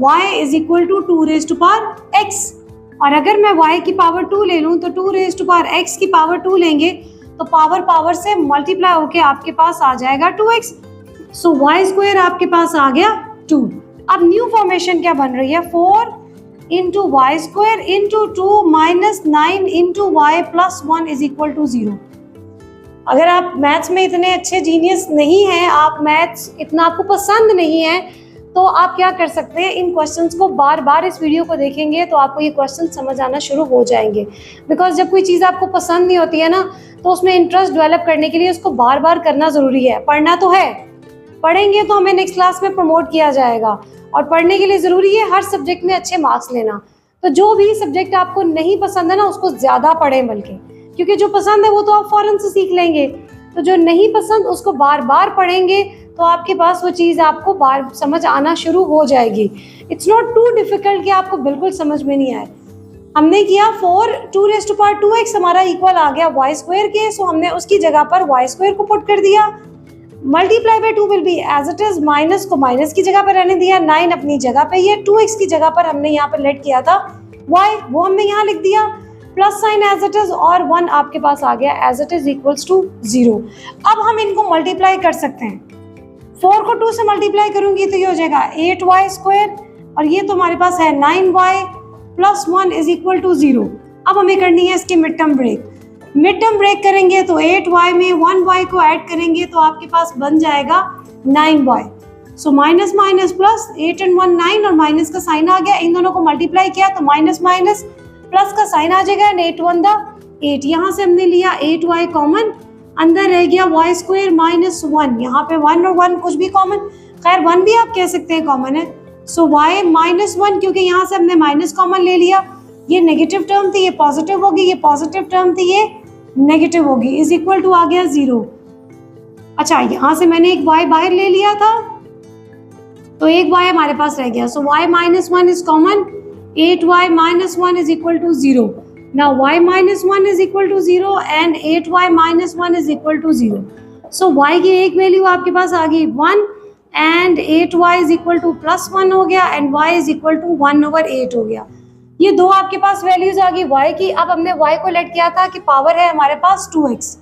y is equal to 2 raise to power x, और अगर मैं y की पावर 2 ले लूँ तो 2 रेज़ टू पावर x की पावर 2 लेंगे तो पावर पावर से मल्टीप्लाई होके आपके पास आ जाएगा 2x। सो y² आपके पास आ गया 2। अब न्यू फॉर्मेशन क्या बन रही है, 4 × y² × 2 - 9 × y + 1 is equal to 0। अगर आप मैथ्स में इतने अच्छे जीनियस नहीं हैं, आप मैथ्स इतना आपको पसंद नहीं है, तो आप क्या कर सकते हैं, इन क्वेश्चंस को बार बार इस वीडियो को देखेंगे तो आपको ये क्वेश्चन समझ आना शुरू हो जाएंगे। बिकॉज जब कोई चीज़ आपको पसंद नहीं होती है ना, तो उसमें इंटरेस्ट डेवलप करने के लिए उसको बार बार करना ज़रूरी है। पढ़ना तो है, पढ़ेंगे तो हमें नेक्स्ट क्लास में प्रमोट किया जाएगा, और पढ़ने के लिए ज़रूरी है हर सब्जेक्ट में अच्छे मार्क्स लेना। तो जो भी सब्जेक्ट आपको नहीं पसंद है ना, उसको ज़्यादा पढ़ें, बल्कि क्योंकि जो पसंद है वो तो आप फ़ौरन से सीख लेंगे, तो जो नहीं पसंद उसको बार बार पढ़ेंगे तो आपके पास वो चीज़ आपको बार समझ आना शुरू हो जाएगी। इट्स नॉट टू डिफिकल्ट कि आपको बिल्कुल समझ में नहीं आए। हमने किया 4 2 रेज़ टू पावर 2x हमारा इक्वल आ गया y² के, सो हमने उसकी जगह पर y² को पुट कर दिया। Multiply by 2 will be as it is, minus को माइनस की जगह पर रहने दिया, 9 अपनी जगह पे, ये 2x की जगह पर हमने यहाँ पर लेट किया था y, वो हमने यहाँ लिख दिया, plus sign as it is, और 1 आपके पास आ गया as it is equals to 0। अब हम इनको मल्टीप्लाई कर सकते हैं। 4 को 2 से मल्टीप्लाई करूंगी तो ये हो जाएगा 8y², और ये तो हमारे पास है 9y + 1 इज इक्वल टू 0। अब हमें करनी है इसकी mid term break. Mid term break करेंगे तो 8y में 1y को ऐड करेंगे तो आपके पास बन जाएगा 9y। So minus minus plus, 8 और 1 9, और माइनस का साइन आ गया। इन दोनों को मल्टीप्लाई किया तो माइनस माइनस प्लस का साइन आ जाएगा, 8 1 दा 8। यहाँ से हमने लिया 8y कॉमन, अंदर रह गया y² - 1, यहाँ पे 1 और 1 कुछ भी कॉमन, खैर 1 भी आप कह सकते हैं कॉमन है। सो y - 1, क्योंकि यहाँ से हमने माइनस कॉमन ले लिया, ये नेगेटिव टर्म थी, ये पॉजिटिव होगी, ये पॉजिटिव टर्म थी, ये नेगेटिव होगी, इज इक्वल टू आ गया 0। अच्छा, यहाँ से मैंने एक y बाहर ले लिया था तो एक y हमारे पास रह गया। So y - 1 is common, 8y - 1 is equal to 0। Now y - 1 is equal to 0 and 8y - 1 is equal to 0. So y की एक वैल्यू आपके पास आ गई 1 and 8y is equal to +1 हो गया and y is equal to 1/8 हो गया। ये दो आपके पास वैल्यूज आ गई y की। अब हमने y को लेट किया था कि पावर है हमारे पास 2x।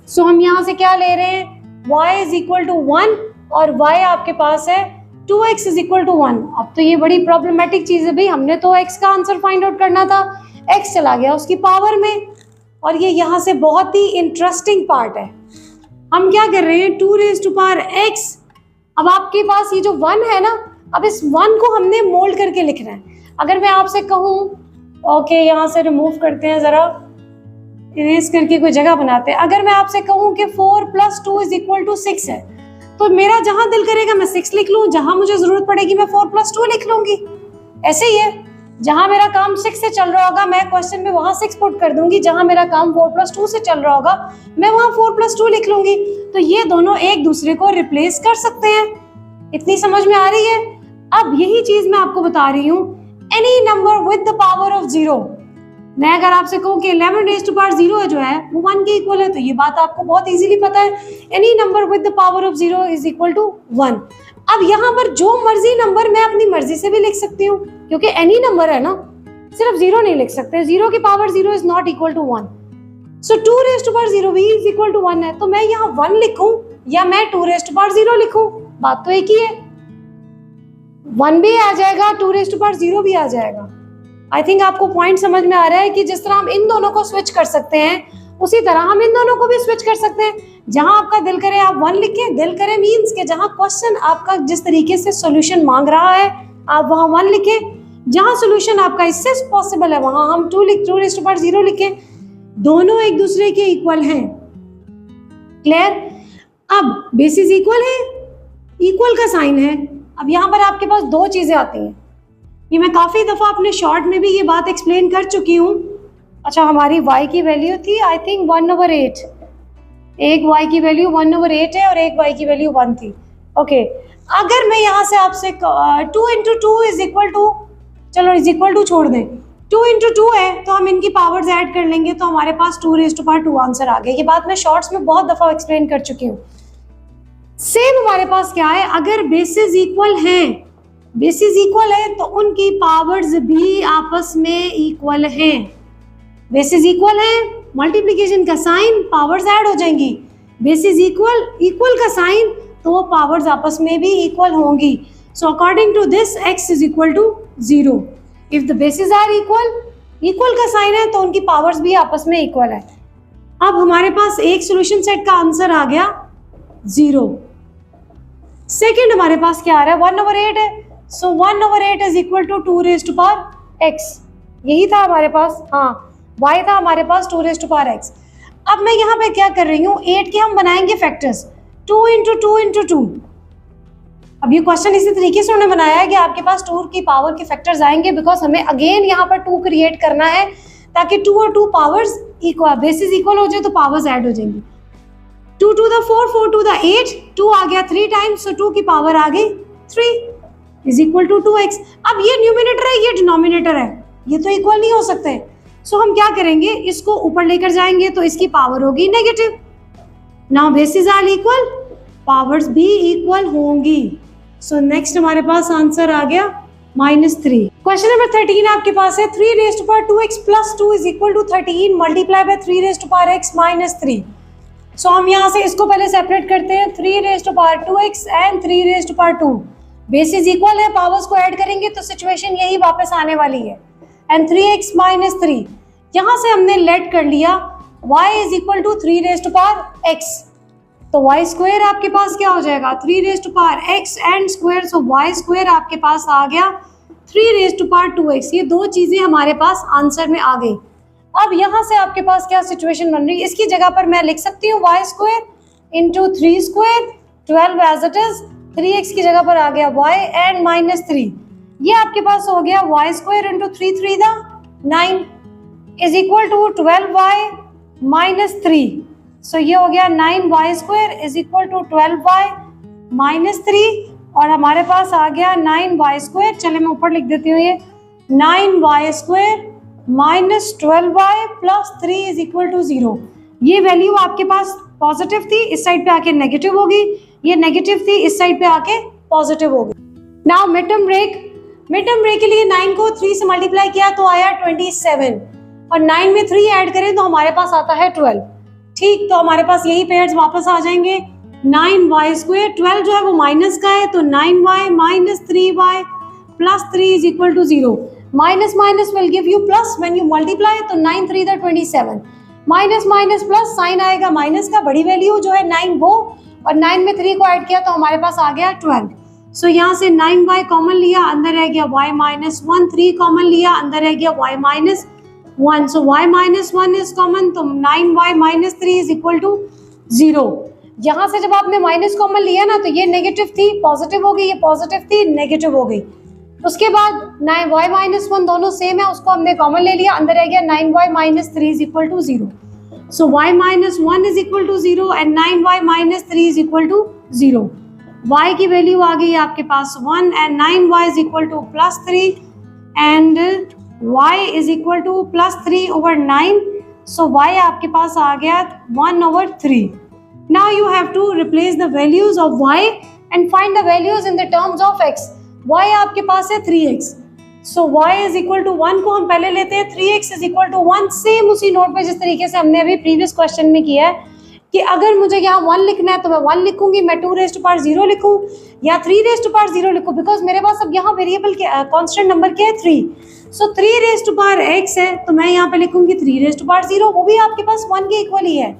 सो हम यहाँ से क्या ले रहे हैं, y is equal to 1 और y आपके पास है 2x is equal to 1। अब तो ये बड़ी प्रॉब्लमेटिक चीज़ है भाई, हमने तो x का आंसर फाइंड आउट करना था, x चला गया उसकी पावर में, और ये यहाँ से बहुत ही इंटरेस्टिंग पार्ट है। हम क्या कर रहे हैं, 2 रेज़ टू पावर x। अब आपके पास ये जो 1 है ना, अब इस 1 को हमने मोल्ड करके लिखना है। अगर मैं आपसे कहूँ, ओके यहाँ से रिमूव करते हैं, जरा इरेज करके कोई जगह बनाते हैं। अगर मैं आपसे कहूँ कि 4 + 2 = 6 है, तो मेरा जहां दिल करेगा मैं 6 लिख लूं, जहां मुझे जरूरत पड़ेगी मैं 4 + 2 लिख लूंगी। ऐसे ही है, जहां मेरा काम 6 से चल रहा होगा मैं क्वेश्चन में वहां 6 पुट कर दूंगी, जहां मेरा काम 4 + 2 से चल रहा होगा मैं वहां 4 + 2 लिख लूंगी। तो ये दोनों एक दूसरे को रिप्लेस कर सकते हैं। इतनी समझ में आ रही है? अब यही चीज मैं आपको बता रही हूँ, any number with the power of 0। मैं अगर आपसे कहूँ कि 11 रेज़ टू पावर 0 जो है वो 1 के इक्वल है, तो ये बात आपको बहुत इजीली पता है। Any number with the power of 0 = 1। अब यहाँ पर जो मर्जी नंबर मैं अपनी मर्जी से भी लिख सकती हूँ, क्योंकि एनी नंबर है ना, सिर्फ 0 नहीं लिख सकते। 0 की power 0 is not equal to 1। So 2 raise to power 0 भी = 1 है। तो मैं यहाँ 1 लिखूं या मैं 2 रेज़ टू पावर 0 लिखूं, बात तो एक ही है। 1 भी आ जाएगा, 2 रेज़ टू पावर 0 भी आ जाएगा। आई थिंक आपको पॉइंट समझ में आ रहा है कि जिस तरह हम इन दोनों को स्विच कर सकते हैं, उसी तरह हम इन दोनों को भी स्विच कर सकते हैं। जहां आपका दिल करे आप 1 लिखें, दिल करे मींस के जहां क्वेश्चन आपका जिस तरीके से सॉल्यूशन मांग रहा है आप वहां 1 लिखें, जहां सॉल्यूशन आपका इससे पॉसिबल है वहां हम 2 रेज़ टू पावर 0 लिखें। दोनों एक दूसरे के इक्वल हैं। क्लियर? अब बेसिस इक्वल है, इक्वल का साइन है। अब यहाँ पर आपके पास दो चीजें आती हैं। ये मैं काफी दफा अपने शॉर्ट में भी ये बात एक्सप्लेन कर चुकी हूँ। अच्छा, हमारी y की वैल्यू थी आई थिंक 1/8। एक y की वैल्यू 1/8 है और एक y की वैल्यू 1 थी। ओके, अगर मैं यहाँ से आपसे 2 × 2 = चलो = छोड़ दें, 2 × 2 है तो हम इनकी पावर्स ऐड कर लेंगे, तो हमारे पास 2 रेज़ टू पावर 2 आंसर आ गया। ये बात मैं शॉर्ट्स में बहुत दफा एक्सप्लेन कर चुकी हूँ। सेम हमारे पास क्या है, अगर बेसिस इक्वल हैं, बेसिस इक्वल है तो उनकी पावर्स भी आपस में इक्वल हैं। बेसिस इक्वल है, मल्टीप्लिकेशन का साइन, पावर्स ऐड हो जाएंगी। बेसिस इक्वल, इक्वल का साइन, तो वो पावर्स आपस में भी इक्वल होंगी। So according to this x = 0। If the basis are equal, equal का साइन है तो उनकी पावर्स भी आपस में इक्वल है। अब हमारे पास एक सॉल्यूशन सेट का आंसर आ गया 0। सेकंड हमारे पास क्या आ रहा है, 1/8 है। सो 1/8 = 2 रेज़ टू पावर x। यही था हमारे पास, हाँ y था हमारे पास 2 रेज़ टू पावर x। अब मैं यहाँ पे क्या कर रही हूँ, 8 के हम बनाएंगे फैक्टर्स, 2 × 2 × 2। अब ये क्वेश्चन इसी तरीके से उन्होंने बनाया है कि आपके पास 2 की पावर के फैक्टर्स आएंगे, बिकॉज हमें अगेन यहाँ पर 2 क्रिएट करना है ताकि 2 और 2 पावर्स इक्वल, बेसिस इक्वल हो जाए तो पावर्स ऐड हो जाएंगी। 2 to the 4, 4 to the 8, 2 आ गया 3 टाइम्स, so 2 की पावर आ गई 3 = 2x। अब ये न्यूमिनेटर है, ये डिनोमिनेटर है, ये तो इक्वल नहीं हो सकते। सो हम क्या करेंगे, इसको ऊपर लेकर जाएंगे तो इसकी पावर होगी negative. Now basis are equal, powers भी इक्वल होंगी। सो नेक्स्ट हमारे पास आंसर आ गया -3। क्वेश्चन नंबर 13 आपके पास है, 3 raise to power 2x + 2 = 13 multiply by 3 raise to power x - 3। सो हम यहाँ से इसको पहले सेपरेट करते हैं, 3 raise to power 2x and 3 raise to power 2। Basis equal है, पावर्स को ऐड करेंगे तो सिचुएशन यही वापस आने वाली है। एंड 3x - 3, यहाँ से हमने लेट कर लिया y = 3 raise to power x। तो y² आपके पास क्या हो जाएगा, 3 raise to power x and square, so y² आपके पास आ गया 3 रेज़ टू पावर 2x। ये दो चीजें हमारे पास आंसर में आ गई। अब यहाँ से आपके पास क्या सिचुएशन बन रही है, इसकी जगह पर मैं लिख सकती हूँ y² × 3², 12 as it is, 3x की जगह पर आ गया y एंड -3। ये आपके पास हो गया y² × 3 3 9 = 12y - 3। सो ये हो गया 9y² = 12y - 3, और हमारे पास आ गया 9y²। चले मैं ऊपर लिख देती हूँ, ये 9y² - 12y + 3 = 0। ये वैल्यू आपके पास पॉजिटिव थी, इस साइड पे आके नेगेटिव होगी, ये नेगेटिव थी, इस साइड पे आके पॉजिटिव होगी। नाउ मिड टर्म ब्रेक के लिए 9 को 3 से मल्टीप्लाई किया तो आया 27, और 9 में 3 ऐड करें तो हमारे पास आता है 12। ठीक, तो हमारे पास यही पेयर्स वापस आ जाएंगे। 9y², 12 जो है वो माइनस का है, तो 9y - 3y + 3 = 0। Minus minus will give you plus when you multiply, तो 9 3 27। माइनस माइनस प्लस साइन आएगा माइनस का, बड़ी वैल्यू जो है 9 वो, और 9 में 3 को ऐड किया तो हमारे पास आ गया 12। सो यहाँ से 9y कॉमन लिया, अंदर रह गया y माइनस 1, 3 कॉमन लिया, अंदर रह गया y minus 1। So y minus 1 is common, तो 9y minus 3 is equal to 0। यहाँ से जब आपने माइनस कॉमन लिया ना, तो ये नेगेटिव थी पॉजिटिव हो गई, ये पॉजिटिव थी नेगेटिव हो गई। उसके बाद 9y माइनस 1 दोनों सेम है, उसको हमने कॉमन ले लिया, अंदर रह गया 9y minus 3 is equal to 0। So y minus 1 is equal to 0 and 9y minus 3 is equal to 0। y की वैल्यू आ गई आपके पास 1 and 9y is equal to plus 3 and y is equal to plus 3 over 9। So y आपके पास आ गया 1 over 3। Now you have to replace the values of y and find the values in the terms of x. y आपके पास है 3x. So y is equal to 1 को हम पहले लेते हैं, 3x is equal to 1। Same उसी note पे जिस तरीके से हमने अभी प्रीवियस क्वेश्चन में किया है कि अगर मुझे यहाँ 1 लिखना है तो मैं 1 लिखूंगी, मैं 2 रेज़ टू पावर 0 लिखूँ या 3 रेज़ टू पावर 0 लिखूँ, बिकॉज मेरे पास अब यहाँ वेरिएबल के कांस्टेंट नंबर क्या है 3। सो 3 रेज़ टू पावर x है तो मैं यहाँ पे लिखूंगी 3 रेज़ टू पावर 0, वो भी आपके पास 1 के इक्वल ही है।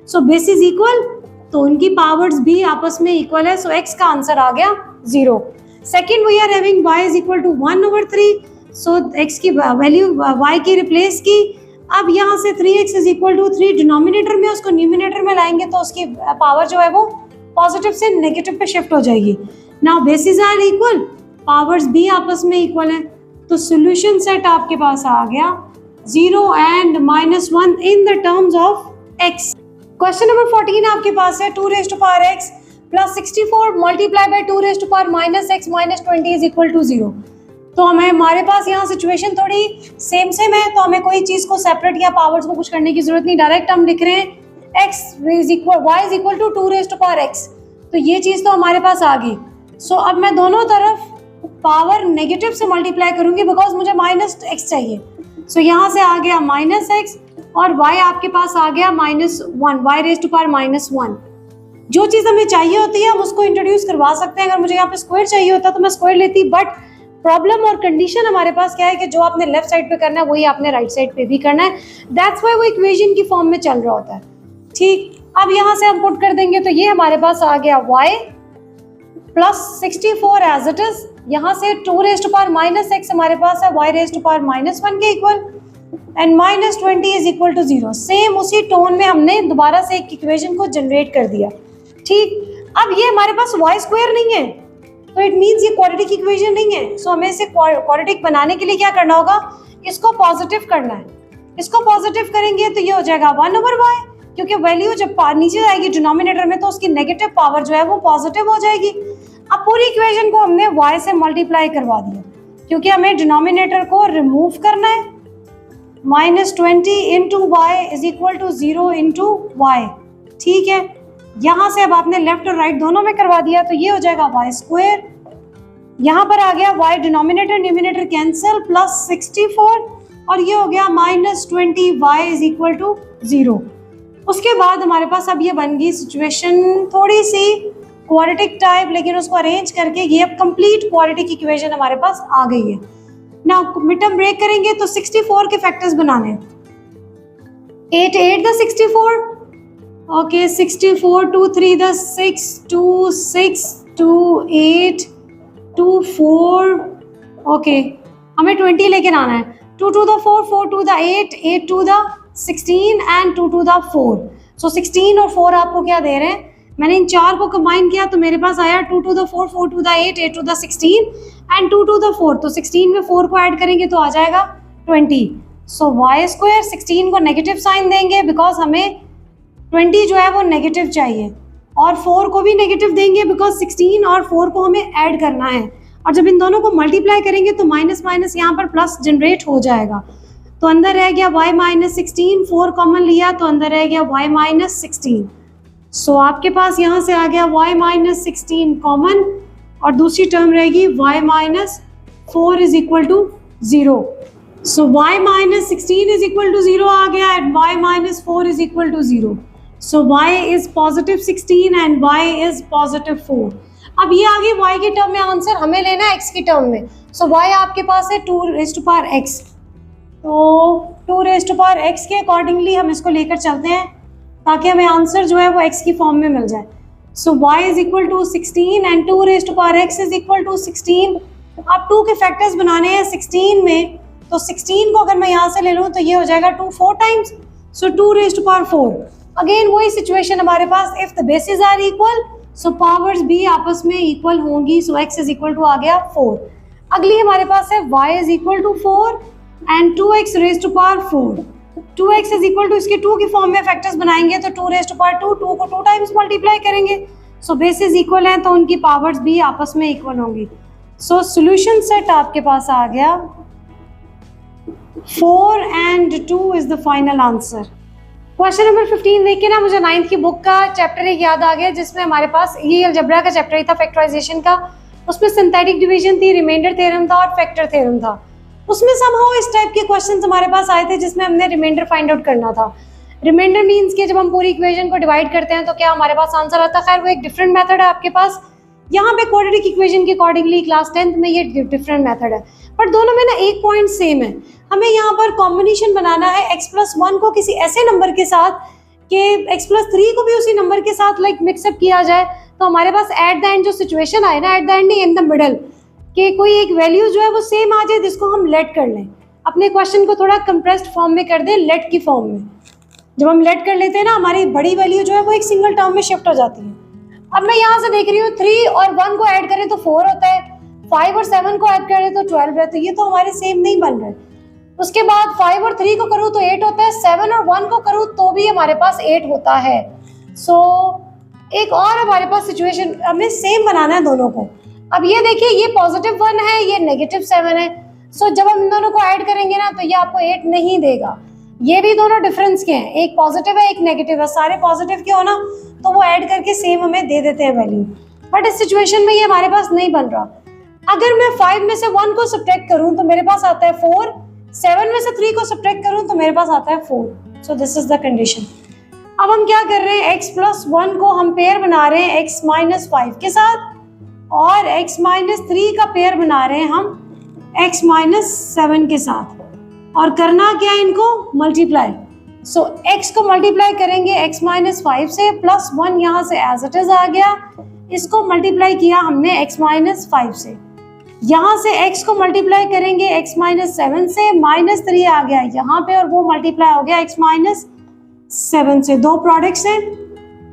सो बेस इज इक्वल, तो उनकी पावर्स भी आपस में इक्वल है। सो x का आंसर आ गया 0। Second we are having y is equal to 1 over 3। So x की वैल्यू y की रिप्लेस की, अब यहाँ से 3x is equal to 3 denominator में, उसको न्यूमिनेटर में लाएंगे तो उसकी पावर जो है वो पॉजिटिव से नेगेटिव पे शिफ्ट हो जाएगी। Now basis are equal, powers भी आपस में इक्वल है, तो सोल्यूशन सेट आपके पास आ गया 0 and -1 in the terms of x। Question number 14 आपके पास है 2 raise to power x plus 64 multiply by 2 raise to power minus x minus 20 is equal to 0। तो हमारे पास यहाँ सिचुएशन थोड़ी सेम है, तो हमें कोई चीज़ को सेपरेट या पावर्स को कुछ करने की जरूरत नहीं, डायरेक्ट हम लिख रहे हैं x is equal y is equal to 2 raise to power x। तो ये चीज़ तो हमारे पास आ गई। सो अब मैं दोनों तरफ पावर नेगेटिव से मल्टीप्लाई करूंगी बिकॉज मुझे माइनस x चाहिए। सो यहाँ से आ गया माइनस x और y आपके पास आ गया -1, y रेज़ टू पावर -1। जो चीज़ हमें चाहिए होती है हम उसको इंट्रोड्यूस करवा सकते हैं। अगर मुझे यहाँ पे स्क्वायर चाहिए होता तो मैं स्क्वायर लेती, बट प्रॉब्लम और कंडीशन हमारे पास क्या है कि जो आपने लेफ्ट साइड पे करना है वही आपने राइट साइड पे भी करना है। दैट्स व्हाई वो इक्वेशन की फॉर्म में चल रहा होता है। ठीक, अब यहाँ से हम पुट कर देंगे तो ये हमारे पास आ गया y plus 64 as it is. यहाँ से 2 रेज़ टू पावर -x हमारे पास है y रेज़ टू पावर -1 के equal and -20 is equal to 0। Same उसी टोन में हमने दोबारा से एक इक्वेशन को जनरेट कर दिया। ठीक, अब ये हमारे पास y स्क्वायर नहीं है तो इट मीन्स ये क्वाड्रेटिक इक्वेशन नहीं है। सो हमें इसे क्वाड्रेटिक बनाने के लिए क्या करना होगा, इसको पॉजिटिव करना है। इसको पॉजिटिव करेंगे तो ये हो जाएगा 1 ओवर y, क्योंकि वैल्यू जब नीचे आएगी डिनोमिनेटर में तो उसकी नेगेटिव पावर जो है वो पॉजिटिव हो जाएगी। अब पूरी इक्वेशन को हमने y से मल्टीप्लाई करवा दिया क्योंकि हमें डिनोमिनेटर को रिमूव करना है। -20 into y is equal to 0 into y. ठीक है, यहाँ से अब आपने लेफ्ट और राइट दोनों में करवा दिया तो ये हो जाएगा y स्क्वायर। यहाँ पर आ गया y denominator numerator cancel plus 64 और ये हो गया -20 y इज इक्वल टू 0। उसके बाद हमारे पास अब ये बन गई सिचुएशन थोड़ी सी क्वाड्रेटिक टाइप, लेकिन उसको अरेंज करके ये अब कंप्लीट क्वाड्रेटिक इक्वेशन हमारे पास आ गई है। नाउ मिड टर्म ब्रेक करेंगे तो 64 के फैक्टर्स बनाने हैं। 8 8 द 64, ओके 64 2 3 द 6 2 6 2 8 2 4, ओके हमें 20 लेके आना है। 2 2 the 4 4 2 the 8 8 2 the 16 and 2 2 the 4। सो 16 और 4 आपको क्या दे रहे हैं, मैंने इन चार को कंबाइन किया तो मेरे पास आया 2 2 the 4 4 2 the 8 8 2 the 16 and 2 2 the 4। तो 16 में 4 को ऐड करेंगे तो आ जाएगा 20। सो वाई स्क्वायर 16 को नेगेटिव साइन देंगे बिकॉज हमें 20 जो है वो नेगेटिव चाहिए, और 4 को भी नेगेटिव देंगे बिकॉज 16 और 4 को हमें ऐड करना है। और जब इन दोनों को मल्टीप्लाई करेंगे तो माइनस माइनस यहाँ पर प्लस जनरेट हो जाएगा। तो अंदर रह गया y -16, 4 कॉमन लिया तो अंदर रह गया y -16। सो आपके पास यहाँ से आ गया y -16 कॉमन और दूसरी टर्म रहेगी y -4 is equal to 0। So y -16 is equal to 0 आ गया and y -4 is equal to 0। So y is +16 and y is +4। अब ये आ गई y की टर्म में आंसर, हमें लेना है x की टर्म में। सो y आपके पास है 2 raised to power x। तो 2 रेज़ टू पावर x के अकॉर्डिंगली हम इसको लेकर चलते हैं ताकि हमें आंसर जो है वो x की फॉर्म में मिल जाए। So y is equal to 16 and 2 raise to power x is equal to 16। अब 2 के फैक्टर्स बनाने हैं 16 में, तो 16 को अगर मैं यहाँ से ले लूँ तो ये हो जाएगा 2 4 times, so 2 raise to power 4। Again वही सिचुएशन हमारे पास, if the basis are equal so powers भी आपस में इक्वल होंगी, so x is equal to आ गया 4। अगली हमारे पास है y is equal to 4 and 2x raise to power 4। 2x is equal to, इसके 2 की फॉर्म में फैक्टर्स बनाएंगे तो 2 रेज़ टू पावर 2, 2 को 2 टाइम्स मल्टीप्लाई करेंगे, सो बेसिस इक्वल हैं तो उनकी पावर्स भी आपस में इक्वल होंगी। सो सॉल्यूशन सेट आपके पास आ गया 4 and 2 is the final answer. Question number 15 देखिए ना, मुझे 9th की बुक का चैप्टर एक याद आ गया जिसमें हमारे पास ये अलजेब्रा का चैप्टर ही था फैक्टराइजेशन का। उसमें सिंथेटिक डिवीजन थी, रिमाइंडर थ्योरम था और फैक्टर थ्योरम था। उसमें समहाउ इस टाइप के क्वेश्चंस हमारे पास आए थे जिसमें हमने रिमाइंडर फाइंड आउट करना था। रिमाइंडर मीन्स कि जब हम पूरी इक्वेशन को डिवाइड करते हैं तो क्या हमारे पास आंसर आता है। खैर वो एक डिफरेंट मेथड है आपके पास, यहाँ पे क्वाड्रेटिक इक्वेशन के अकॉर्डिंगली क्लास 10th में ये डिफरेंट मेथड है, बट दोनों में ना एक पॉइंट सेम है। हमें यहाँ पर कॉम्बिनेशन बनाना है x+1 को किसी ऐसे नंबर के साथ कि x+3 को भी उसी नंबर के साथ लाइक मिक्सअप किया जाए, तो हमारे पास एट द एंड जो सिचुएशन आए ना, एट द एंड नहीं इन द मिडल, कि कोई एक वैल्यू जो है वो सेम आ जाए जिसको हम लेट कर लें। अपने क्वेश्चन को थोड़ा कंप्रेस्ड फॉर्म में कर दें, लेट की फॉर्म में। जब हम लेट कर लेते हैं ना, हमारी बड़ी वैल्यू जो है वो एक सिंगल टर्म में शिफ्ट हो जाती है। अब मैं यहाँ से देख रही हूँ 3 और 1 को ऐड करें तो 4 होता है, 5 और 7 को ऐड करें तो 12 है, तो ये तो हमारे सेम नहीं बन रहे। उसके बाद 5 और 3 को करूँ तो 8 होता है, 7 और 1 को करूँ तो भी हमारे पास 8 होता है। सो एक और हमारे पास सिचुएशन, हमें सेम बनाना है दोनों को। अब ये देखिए, ये पॉजिटिव 1 है, ये नेगेटिव 7 है। सो जब हम इन दोनों को ऐड करेंगे ना तो ये आपको 8 नहीं देगा। ये भी दोनों डिफरेंस के हैं, एक पॉजिटिव है एक नेगेटिव है, सारे पॉजिटिव के हो ना तो वो ऐड करके सेम हमें दे देते हैं वैल्यू, बट इस सिचुएशन में ये हमारे पास नहीं बन रहा। अगर मैं 5 में से 1 को सब्ट्रैक्ट करूं तो मेरे पास आता है 4, 7 में से 3 को सब्ट्रैक्ट करूं तो मेरे पास आता है 4। So this is the condition. अब हम क्या कर रहे हैं, x+1 को हम पेयर बना रहे हैं x-5 के साथ, और x-3 का पेयर बना रहे हैं हम x-7 के साथ, और करना क्या है, इनको मल्टीप्लाई। सो x को मल्टीप्लाई करेंगे x-5 से, +1 यहाँ से एज इट इज आ गया, इसको मल्टीप्लाई किया हमने x-5 से, यहाँ से x को मल्टीप्लाई करेंगे x-7 से, -3 आ गया यहाँ पे और वो मल्टीप्लाई हो गया x-7 से। दो प्रोडक्ट्स हैं,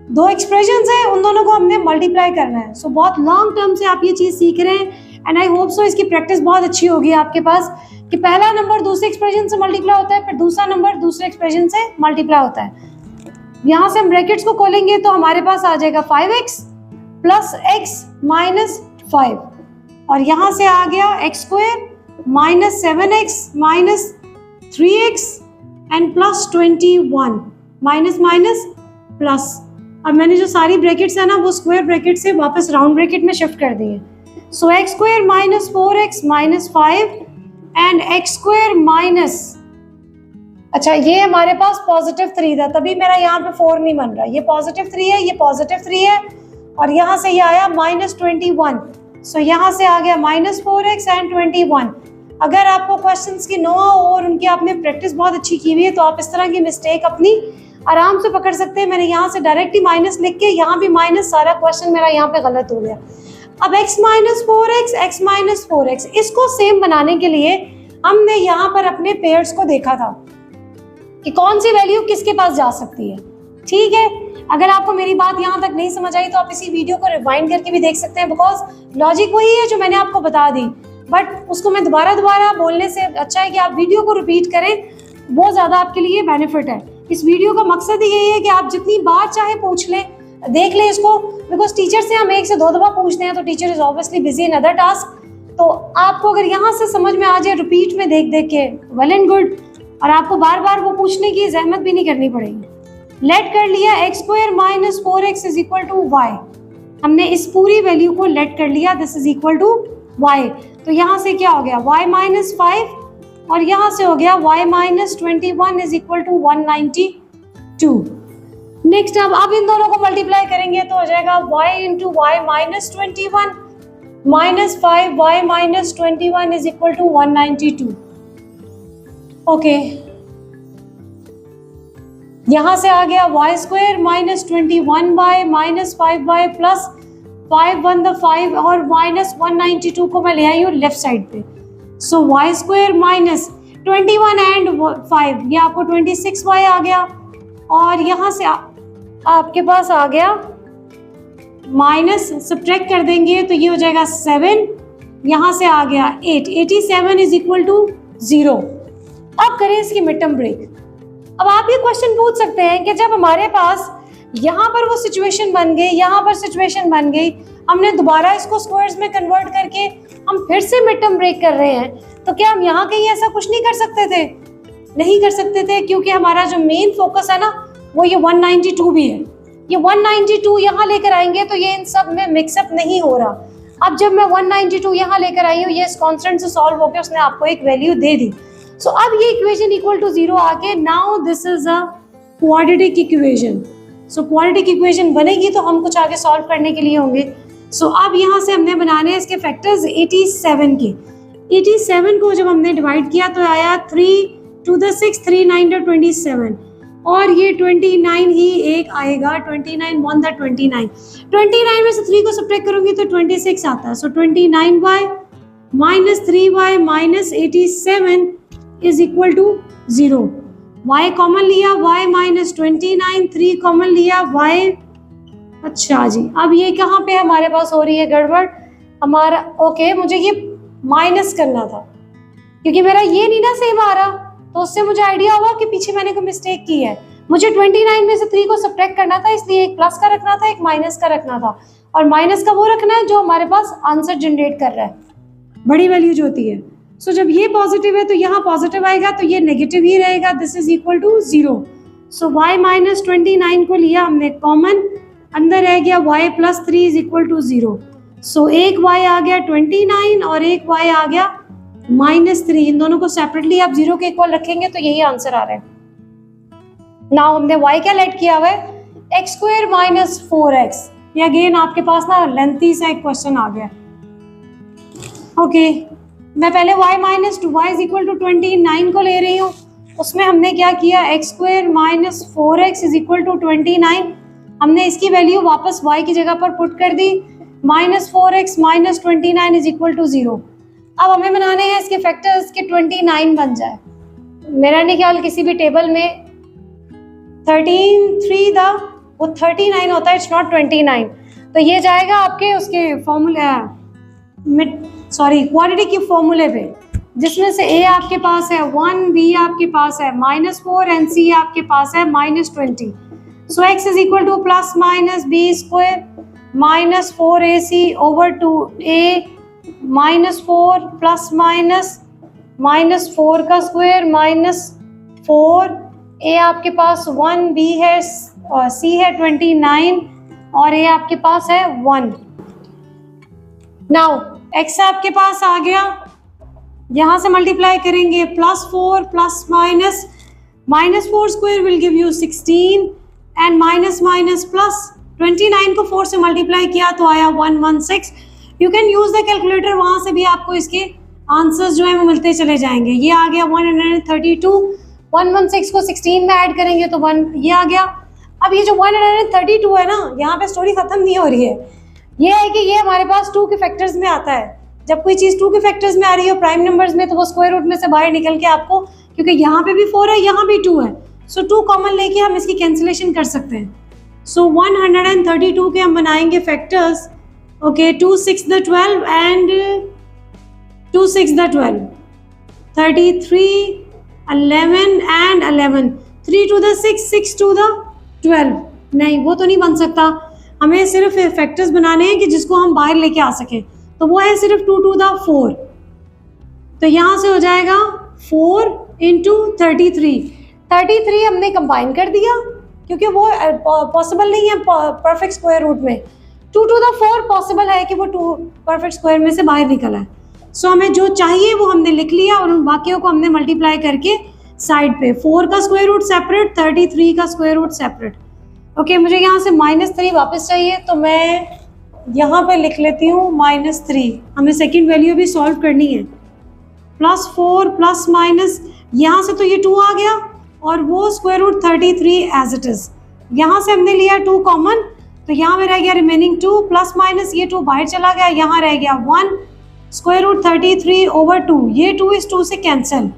दो एक्सप्रेशंस हैं, उन दोनों को हमने मल्टीप्लाई करना है। सो बहुत लॉन्ग टर्म से आप ये चीज़ सीख रहे हैं एंड आई होप सो इसकी प्रैक्टिस बहुत अच्छी होगी आपके पास, कि पहला नंबर दूसरे एक्सप्रेशन से मल्टीप्लाई होता है, फिर दूसरा नंबर दूसरे एक्सप्रेशन से मल्टीप्लाई होता है। यहाँ से हम ब्रैकेट्स को खोलेंगे तो हमारे पास आ जाएगा 5x + x - 5, और यहाँ से आ गया x² - 7x - 3x and +21 minus minus plus. अब मैंने जो सारी ब्रैकेट्स है ना वो स्क्वायर ब्रैकेट से वापस राउंड ब्रैकेट में शिफ्ट कर दी है। सो x² - 4x - 5 and x² minus, अच्छा ये हमारे पास +3 था, तभी मेरा यहाँ पे 4 नहीं बन रहा। ये +3 है, ये +3 है, और यहाँ से ये आया -21। सो यहाँ से आ गया -4x एंड 21। अगर आपको क्वेश्चंस की नो हो और उनकी आपने प्रैक्टिस बहुत अच्छी की हुई है तो आप इस तरह की मिस्टेक अपनी आराम से पकड़ सकते हैं। मैंने यहाँ से डायरेक्ट ही माइनस लिख के यहाँ भी माइनस, सारा क्वेश्चन मेरा यहाँ पे गलत हो गया। अब x - 4x, x - 4x, इसको सेम बनाने के लिए हमने यहाँ पर अपने पेयर्स को देखा था कि कौन सी वैल्यू किसके पास जा सकती है। ठीक है, अगर आपको मेरी बात यहाँ तक नहीं समझ आई तो आप इसी वीडियो को रिवाइंड करके भी देख सकते हैं, बिकॉज लॉजिक वही है जो मैंने आपको बता दी, बट उसको मैं दोबारा बोलने से अच्छा है कि आप वीडियो को रिपीट करें, वो ज़्यादा आपके लिए बेनिफिट है। इस वीडियो का मकसद ही यही है कि आप जितनी बार चाहे पूछ लें, देख लें इसको, बिकॉज टीचर से हम 1 से 2 दफ़ा पूछते हैं तो teacher is obviously busy in other task. तो आपको अगर यहाँ से समझ में आ जाए रिपीट में देख के, वेल एंड गुड, और आपको बार बार वो पूछने की जहमत भी नहीं करनी पड़ेगी। लेट कर लिया x² - 4x is equal to y, हमने इस पूरी वैल्यू को लेट कर लिया, this is equal to y। तो यहाँ से क्या हो गया y - 5, और यहाँ से हो गया y - 21 is equal to 192। Next अब इन दोनों को मल्टीप्लाई करेंगे तो हो जाएगा y × y - 21 - 5y - 21 is equal to 192। Okay, यहाँ से आ गया y square minus 21y minus 5y plus 5 1 the 5 और माइनस 192 को मैं ले आई हूँ लेफ्ट साइड पे। सो वाई स्क्वायर माइनस 21 एंड 5, ये आपको 26y आ गया और यहाँ से आपके पास आ गया माइनस, सब्ट्रैक्ट कर देंगे तो ये हो जाएगा 7, यहाँ से आ गया 8, 87 इज इक्वल टू 0। अब करें इसकी मिड टर्म ब्रेक। अब आप ये क्वेश्चन पूछ सकते हैं कि जब हमारे पास यहाँ पर वो सिचुएशन बन गई, यहाँ पर सिचुएशन बन गई, हमने दोबारा इसको स्क्वायर्स में कन्वर्ट करके हम फिर से मिड टर्म ब्रेक कर रहे हैं, तो क्या हम यहाँ कहीं ऐसा कुछ नहीं कर सकते थे? नहीं कर सकते थे, क्योंकि हमारा जो मेन फोकस है ना वो ये 192 भी है। ये 192 यहाँ लेकर आएंगे तो ये इन सब में मिक्सअप नहीं हो रहा। अब जब मैं 192 यहाँ लेकर आई हूँ, ये इस कांस्टेंट से सॉल्व होकर उसने आपको एक वैल्यू दे दी। सो अब ये इक्वेशन इक्वल टू 0 आके now this is a quadratic equation. So quadratic equation बनेगी तो हम कुछ आगे सॉल्व करने के लिए होंगे। सो अब यहाँ से हमने बनाने हैं इसके फैक्टर्स 87 के। 87 को जब हमने डिवाइड किया तो आया 3 to the 6, 3 9 to 27 और ये 29 ही एक आएगा। 29 1 the 29, 29 में से 3 को सब्ट्रैक्ट करूंगी तो 26 आता है। So 29y minus 3y minus 87 is equal to 0। y common लिया, y माइनस 29, 3 कॉमन लिया, y। अच्छा जी, अब ये कहाँ पे हमारे पास हो रही है गड़बड़ हमारा? ओके, मुझे ये माइनस करना था क्योंकि मेरा ये नहीं ना सेम आ रहा, तो उससे मुझे आइडिया हुआ कि पीछे मैंने कोई मिस्टेक की है। मुझे 29 में से 3 को सब्ट्रैक्ट करना था, इसलिए एक प्लस का रखना था, एक माइनस का रखना था, और माइनस का वो रखना है जो हमारे पास आंसर जनरेट कर रहा है, बड़ी वैल्यू जो होती है। सो जब ये पॉजिटिव है तो यहाँ पॉजिटिव आएगा, तो ये नेगेटिव ही रहेगा। This is equal to 0। So y minus 29 को लिया हमने कॉमन, अंदर रह गया y plus 3 is equal to 0। So एक y आ गया 29 और एक y आ गया माइनस 3। इन दोनों को सेपरेटली आप 0 के इक्वल रखेंगे तो यही आंसर आ रहा है। नाउ हमने y क्या लेट किया हुआ है? X square minus 4x। ये अगेन आपके पास ना लेंथी सा एक क्वेश्चन आ गया। ओके, मैं पहले y minus 2y is equal to 29 को ले रही हूँ। उसमें हमने क्या किया? X square minus 4x is equal to 29। हमने इसकी वैल्यू वापस y की जगह पर पुट कर दी। Minus 4x minus 29 is equal to 0। अब हमें बनाने हैं इसके फैक्टर्स के 29 बन जाए। मेरा नहीं ख्याल किसी भी टेबल में 13 था, वो 39 होता है, इट्स नॉट 29। तो ये जाएगा आपके उसके फॉर्मूला क्वाड्रेटिक के फॉर्मूले पे, जिसमें से a आपके पास है 1, b आपके पास है माइनस 4 एंड c आपके पास है minus 20। So x is equal to plus minus b square minus 4ac over 2a minus 4 plus minus 4 का स्क्वायर माइनस 4। a आपके पास 1, b है और c है 29 और a आपके पास है 1। नाउ x आपके पास आ गया, यहाँ से मल्टीप्लाई करेंगे +4 plus minus 4 square will give you 16 and minus plus 29 को 4 से मल्टीप्लाई किया तो आया 116। You can use the calculator, वहां से भी आपको इसके आंसर्स जो है वो मिलते चले जाएंगे। ये आ गया 132, 116 को 16 में ऐड करेंगे तो 1 ये आ गया। अब ये जो 132 है ना, यहाँ पे स्टोरी खत्म नहीं हो रही है। ये है कि ये हमारे पास 2 के फैक्टर्स में आता है। जब कोई चीज़ 2 के फैक्टर्स में आ रही हो प्राइम नंबर्स में, तो वो स्क्वायर रूट में से बाहर निकल के आपको, क्योंकि यहाँ पे भी 4 है यहाँ भी 2 है, सो 2 कॉमन लेके हम इसकी कैंसिलेशन कर सकते हैं। सो 132 के हम बनाएंगे factors. Okay, 2 6 the 12 and 2 6 the 12, 33 11 and 11, 3 to the 6, 6 to the 12। नहीं, वो तो नहीं बन सकता। हमें सिर्फ फैक्टर्स बनाने हैं कि जिसको हम बाहर लेके आ सकें, तो वो है सिर्फ 2 to the 4। तो यहाँ से हो जाएगा 4 into 33 हमने कंबाइन कर दिया क्योंकि वो पॉसिबल नहीं है परफेक्ट स्क्वायर रूट में। 2 to the 4 पॉसिबल है कि वो 2 परफेक्ट स्क्वायर में से बाहर निकला है। सो हमें जो चाहिए वो हमने लिख लिया और उन बाकियों को हमने मल्टीप्लाई करके साइड पे 4 का स्क्वायर रूट सेपरेट, 33 का स्क्वायर रूट सेपरेट। ओके, मुझे यहाँ से -3 वापस चाहिए, तो मैं यहाँ पे लिख लेती हूँ -3। हमें सेकंड वैल्यू भी सॉल्व करनी है। +4 प्लस माइनस यहाँ से तो ये 2 आ गया और वो square root 33 as it is. यहाँ से हमने लिया 2 कॉमन, तो यहाँ में रह गया रिमेनिंग 2 प्लस माइनस ये 2 बाहर चला गया, यहाँ रह गया 1 स्क्वायर रूट 33 ओवर 2, ये 2 इस 2 से कैंसिल।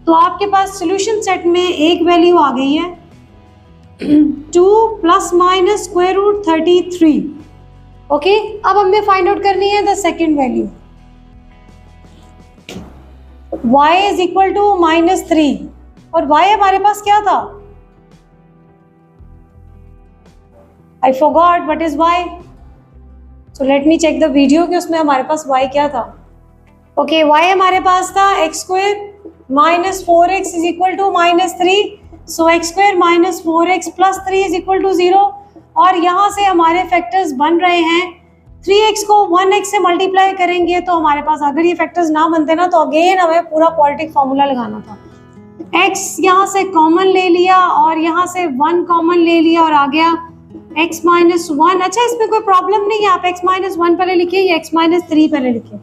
तो आपके पास सोल्यूशन सेट में एक वैल्यू आ गई है 2 plus minus square root 33। Okay, अब हमें फाइंड आउट करनी है the second value. y is equal to -3 और y हमारे पास क्या था? I forgot what is y. So let me check the video कि उसमें हमारे पास y क्या था। Okay, y हमारे पास था x square minus 4x is equal to -3, so x square minus 4x plus 3 is equal to 0। और यहाँ से हमारे फैक्टर्स बन रहे हैं 3x को 1x से मल्टीप्लाई करेंगे तो हमारे पास, अगर ये फैक्टर्स ना बनते ना तो अगेन हमें पूरा क्वाड्रेटिक फॉर्मूला लगाना था। x यहाँ से कॉमन ले लिया और यहाँ से 1 कॉमन ले लिया और आ गया x माइनस 1। अच्छा, इसमें कोई प्रॉब्लम नहीं है, आप x माइनस 1 पहले लिखिए या x माइनस 3 पहले लिखिए।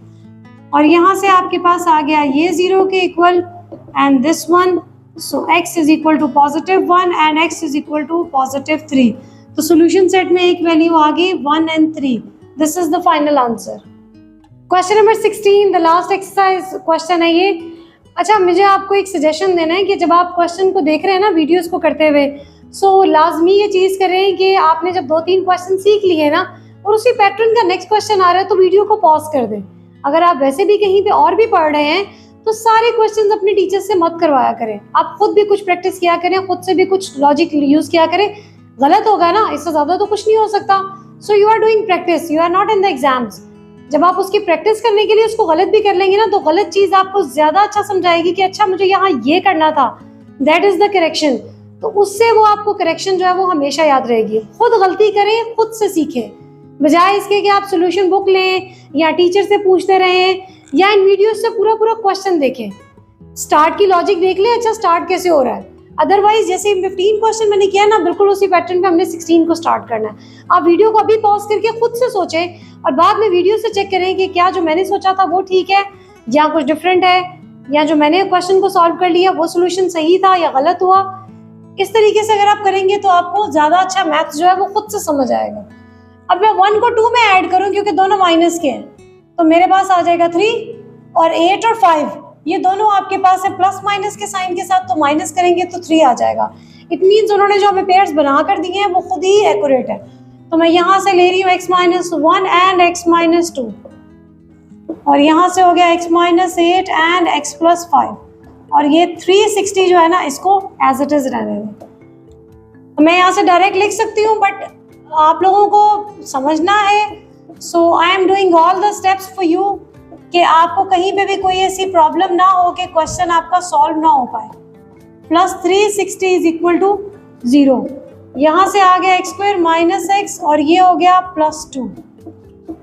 और यहाँ से आपके पास आ गया ये 0 के equal and this one, so x is equal to +1 and x is equal to +3। तो सोल्यूशन सेट में एक वैल्यू आ गई 1 and 3। This is the final answer. Question number 16, the last exercise question है ये। अच्छा, मुझे आपको एक सजेशन देना है कि जब आप क्वेश्चन को देख रहे हैं ना वीडियोस को करते हुए, सो लाजमी ये चीज़ करें कि आपने जब 2-3 क्वेश्चन सीख लिए ना और उसी पैटर्न का नेक्स्ट क्वेश्चन आ रहा है तो वीडियो को पॉज कर दें। अगर आप वैसे भी कहीं पे और भी पढ़ रहे हैं तो सारे क्वेश्चंस अपने टीचर से मत करवाया करें, आप खुद भी कुछ प्रैक्टिस किया करें, खुद से भी कुछ लॉजिक यूज किया करें। गलत होगा ना, इससे ज़्यादा तो कुछ नहीं हो सकता। So you are doing practice, you are not in the exams. जब आप उसकी प्रैक्टिस करने के लिए उसको गलत भी कर लेंगे ना तो गलत चीज़ आपको ज़्यादा अच्छा समझाएगी कि अच्छा मुझे यहाँ ये करना था, दैट इज़ द करेक्शन। तो उससे वो आपको करेक्शन जो है वो हमेशा याद रहेगी। खुद गलती करें, खुद से सीखें, बजाय इसके कि आप सोल्यूशन बुक लें या टीचर से पूछते रहें या इन वीडियोस से पूरा क्वेश्चन देखें। स्टार्ट की लॉजिक देख लें, अच्छा स्टार्ट कैसे हो रहा है। अदरवाइज जैसे 15 क्वेश्चन मैंने किया ना, बिल्कुल उसी पैटर्न पे हमने 16 को स्टार्ट करना है। आप वीडियो को अभी पॉज करके खुद से सोचें और बाद में वीडियो से चेक करें कि क्या जो मैंने सोचा था वो ठीक है या कुछ डिफरेंट है, या जो मैंने क्वेश्चन को सॉल्व कर लिया वो सोल्यूशन सही था या गलत हुआ। इस तरीके से अगर आप करेंगे तो आपको ज़्यादा अच्छा मैथ्स जो है वो खुद से समझ आएगा। अब मैं 1 को 2 में ऐड करूं क्योंकि दोनों माइनस के हैं, तो मेरे पास आ जाएगा 3 और 8 और 5, ये दोनों आपके पास है प्लस माइनस के साइन के साथ, तो माइनस करेंगे तो 3 आ जाएगा। इट मीन्स उन्होंने जो हमें पेयर्स बना कर दिए हैं वो खुद ही एक्यूरेट है। तो मैं यहाँ से ले रही हूँ x-1 एंड x-2 और यहाँ से हो गया x-8 एंड x+5 और ये 360 जो है ना इसको एज इट इज रहने दें। मैं यहाँ से डायरेक्ट लिख सकती हूँ बट आप लोगों को समझना है, so I am doing all the steps for you कि आपको कहीं पे भी कोई ऐसी प्रॉब्लम ना हो कि क्वेश्चन आपका सॉल्व ना हो पाए। प्लस 360 इज इक्वल टू 0, यहाँ से आ गया x² माइनस x और ये हो गया +2,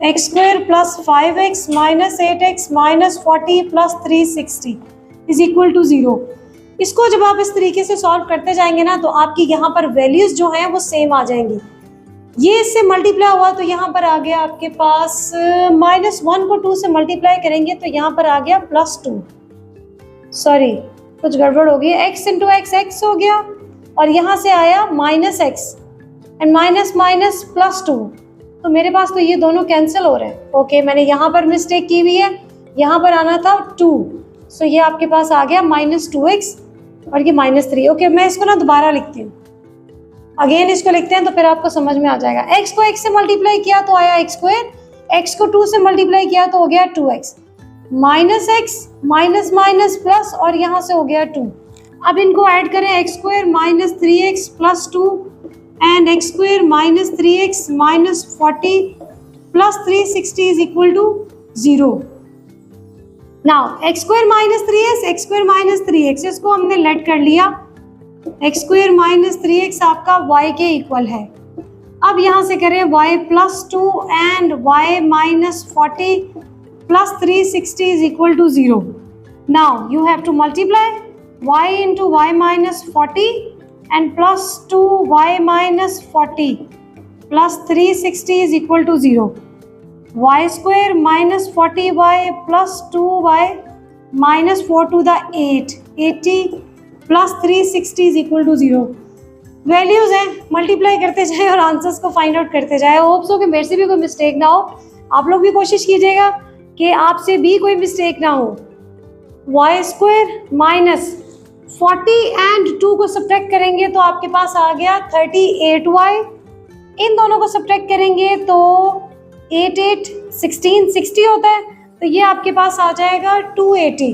x² plus 5x minus 8x minus 40 plus 360 is equal to 0। इसको जब आप इस तरीके से सॉल्व करते जाएंगे ना तो आपकी यहाँ पर वैल्यूज जो हैं वो सेम आ जाएंगी। ये इससे मल्टीप्लाई हुआ तो यहाँ पर आ गया आपके पास -1 को 2 से मल्टीप्लाई करेंगे तो यहाँ पर आ गया +2, सॉरी कुछ गड़बड़ हो गई, x इंटू x हो गया और यहाँ से आया -x एंड माइनस माइनस +2, तो मेरे पास तो ये दोनों कैंसिल हो रहे हैं। ओके, मैंने यहाँ पर मिस्टेक की हुई है, यहाँ पर आना था 2, सो ये आपके पास आ गया -2x और ये -3। ओके, मैं इसको ना दोबारा लिखती हूँ, अगेन इसको लिखते हैं तो फिर आपको समझ में आ जाएगा। x को x से मल्टीप्लाई किया तो आया x², x को 2 से मल्टीप्लाई किया तो हो गया 2x, -x minus minus plus और यहाँ से हो गया 2। अब इनको ऐड करें, x² minus 3x plus 2 and x² minus 3x minus 40 plus 360 is equal to 0। Now x² minus 3x, x² minus 3x, इसको हमने लेट कर लिया, x² माइनस 3x आपका y के इक्वल है। अब यहाँ से करें y plus 2 and y minus 40 plus 360 is equal to 0। Now you have to multiply y into y minus 40 and plus 2y minus 40 plus 360 is equal to 0। y² minus 40y plus 2y minus 4 to the 8 80 plus 360 is equal to 0। Values हैं, multiply करते जाए और answers को find out करते जाए। Hopes हो कि मेरे से भी कोई मिस्टेक ना हो, आप लोग भी कोशिश कीजिएगा कि आपसे भी कोई मिस्टेक ना हो। वाई स्क्वायर माइनस 40 एंड 2 को सब्ट्रैक्ट करेंगे तो आपके पास आ गया 38y। इन दोनों को सब्ट्रैक्ट करेंगे तो 8 8 16 60 होता है, तो ये आपके पास आ जाएगा 280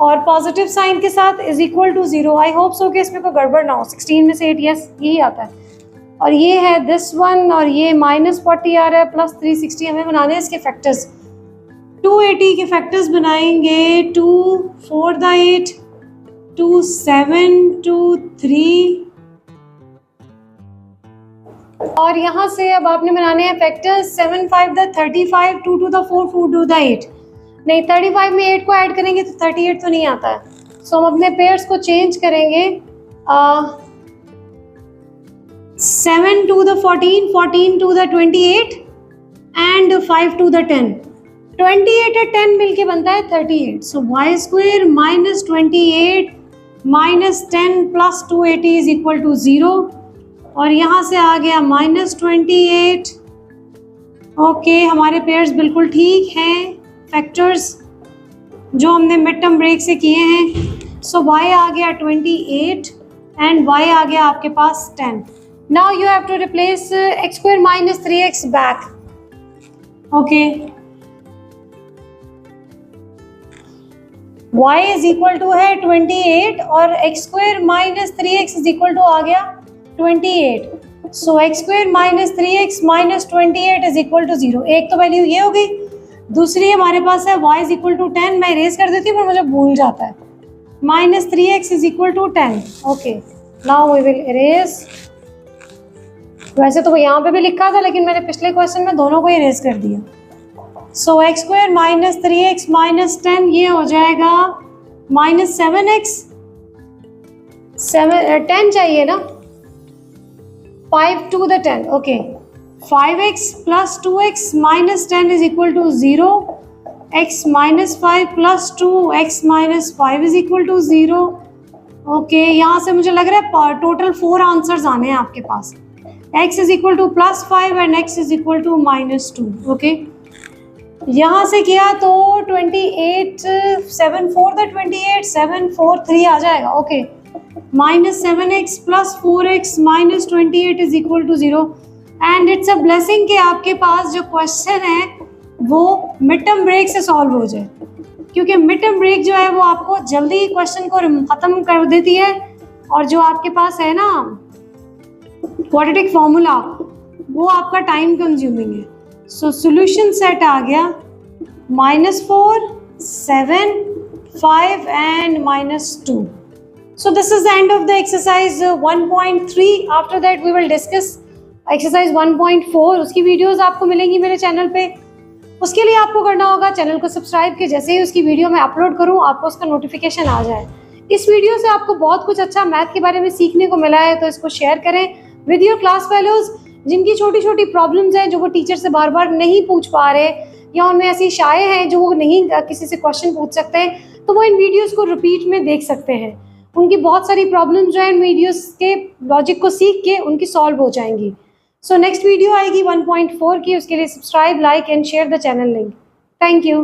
और पॉजिटिव साइन के साथ is equal to 0। I hope so कि इसमें कोई गड़बड़ ना हो। 16 में से 8 यस यही आता है, और ये है दिस वन, और ये -40 आ रहा है प्लस 360। हमें बनाने हैं इसके फैक्टर्स। 280 के फैक्टर्स बनाएंगे 2 4 द 8 2 7 2 3, और यहाँ से अब आपने बनाने हैं फैक्टर्स 7 5 द 35 2 2 द 4 4 2 द 8। नहीं, 35 में 8 को ऐड करेंगे तो 38 तो नहीं आता है। सो हम अपने पेयर्स को चेंज करेंगे। 7 2 द 14 14 2 द 28 एंड 5 2 द 10। 28 और 10 मिलके बनता है 38। So y square minus 28 minus 10 plus 280 is equal to 0, और यहाँ से आ गया -28। ओके, हमारे पेयर्स बिल्कुल ठीक हैं, फैक्टर्स जो हमने मिड टर्म ब्रेक से किए हैं। सो y आ गया 28 एंड y आ गया आपके पास 10। Now you have to replace x square minus 3x back. Okay, y is equal to है 28 और x square minus 3x is equal to आ गया 28। So x square minus 3x minus 28 is equal to 0। एक तो value ये हो गई, दूसरी हमारे पास है y इज इक्वल टू 10। मैं इरेज कर देती हूँ पर मुझे भूल जाता है। Minus 3x is equal to 10। Okay, now we will erase. वैसे तो यहाँ पे भी लिखा था, लेकिन मैंने पिछले क्वेश्चन में दोनों को इरेज कर दिया। सो x square minus 3x minus 10 ये हो जाएगा माइनस 7x। 10 चाहिए ना, 5 to the 10। Okay, 5x plus 2x minus 10 is equal to 0। x minus 5 plus 2 x minus 5 is equal to 0। Okay, यहाँ से मुझे लग रहा है टोटल 4 आंसर्स आने हैं आपके पास। x is equal to plus 5 and x is equal to minus 2। Okay, यहाँ से किया तो 28 7 4 द 28 7 4 3 आ जाएगा। Okay, minus 7x plus 4x minus 28 is equal to 0। And it's a blessing कि आपके पास जो क्वेश्चन है वो मिड टर्म ब्रेक से सॉल्व हो जाए, क्योंकि मिड टर्म ब्रेक जो है वो आपको जल्दी क्वेश्चन को ख़त्म कर देती है, और जो आपके पास है ना क्वाड्रेटिक फॉर्मूला वो आपका टाइम कंज्यूमिंग है। सो सॉल्यूशन सेट आ गया -4 7 5 and -2। So this is the end of the exercise 1.3. After that we will discuss exercise 1.4. उसकी वीडियोस आपको मिलेंगी मेरे चैनल पे। उसके लिए आपको करना होगा चैनल को सब्सक्राइब के जैसे ही उसकी वीडियो मैं अपलोड करूँ आपको उसका नोटिफिकेशन आ जाए। इस वीडियो से आपको बहुत कुछ अच्छा मैथ के बारे में सीखने को मिला है, तो इसको शेयर करें विद योर क्लास फेलोज जिनकी छोटी छोटी प्रॉब्लम्स हैं, जो वो टीचर से बार बार नहीं पूछ पा रहे, या उनमें ऐसी शाये हैं जो वो नहीं किसी से क्वेश्चन पूछ सकते हैं, तो वो इन वीडियोज़ को रिपीट में देख सकते हैं। उनकी बहुत सारी प्रॉब्लम्स जो है इन वीडियोस के लॉजिक को सीख के उनकी सॉल्व हो जाएंगी। सो नेक्स्ट वीडियो आएगी 1.4 की, उसके लिए subscribe like and share the channel link. Thank you.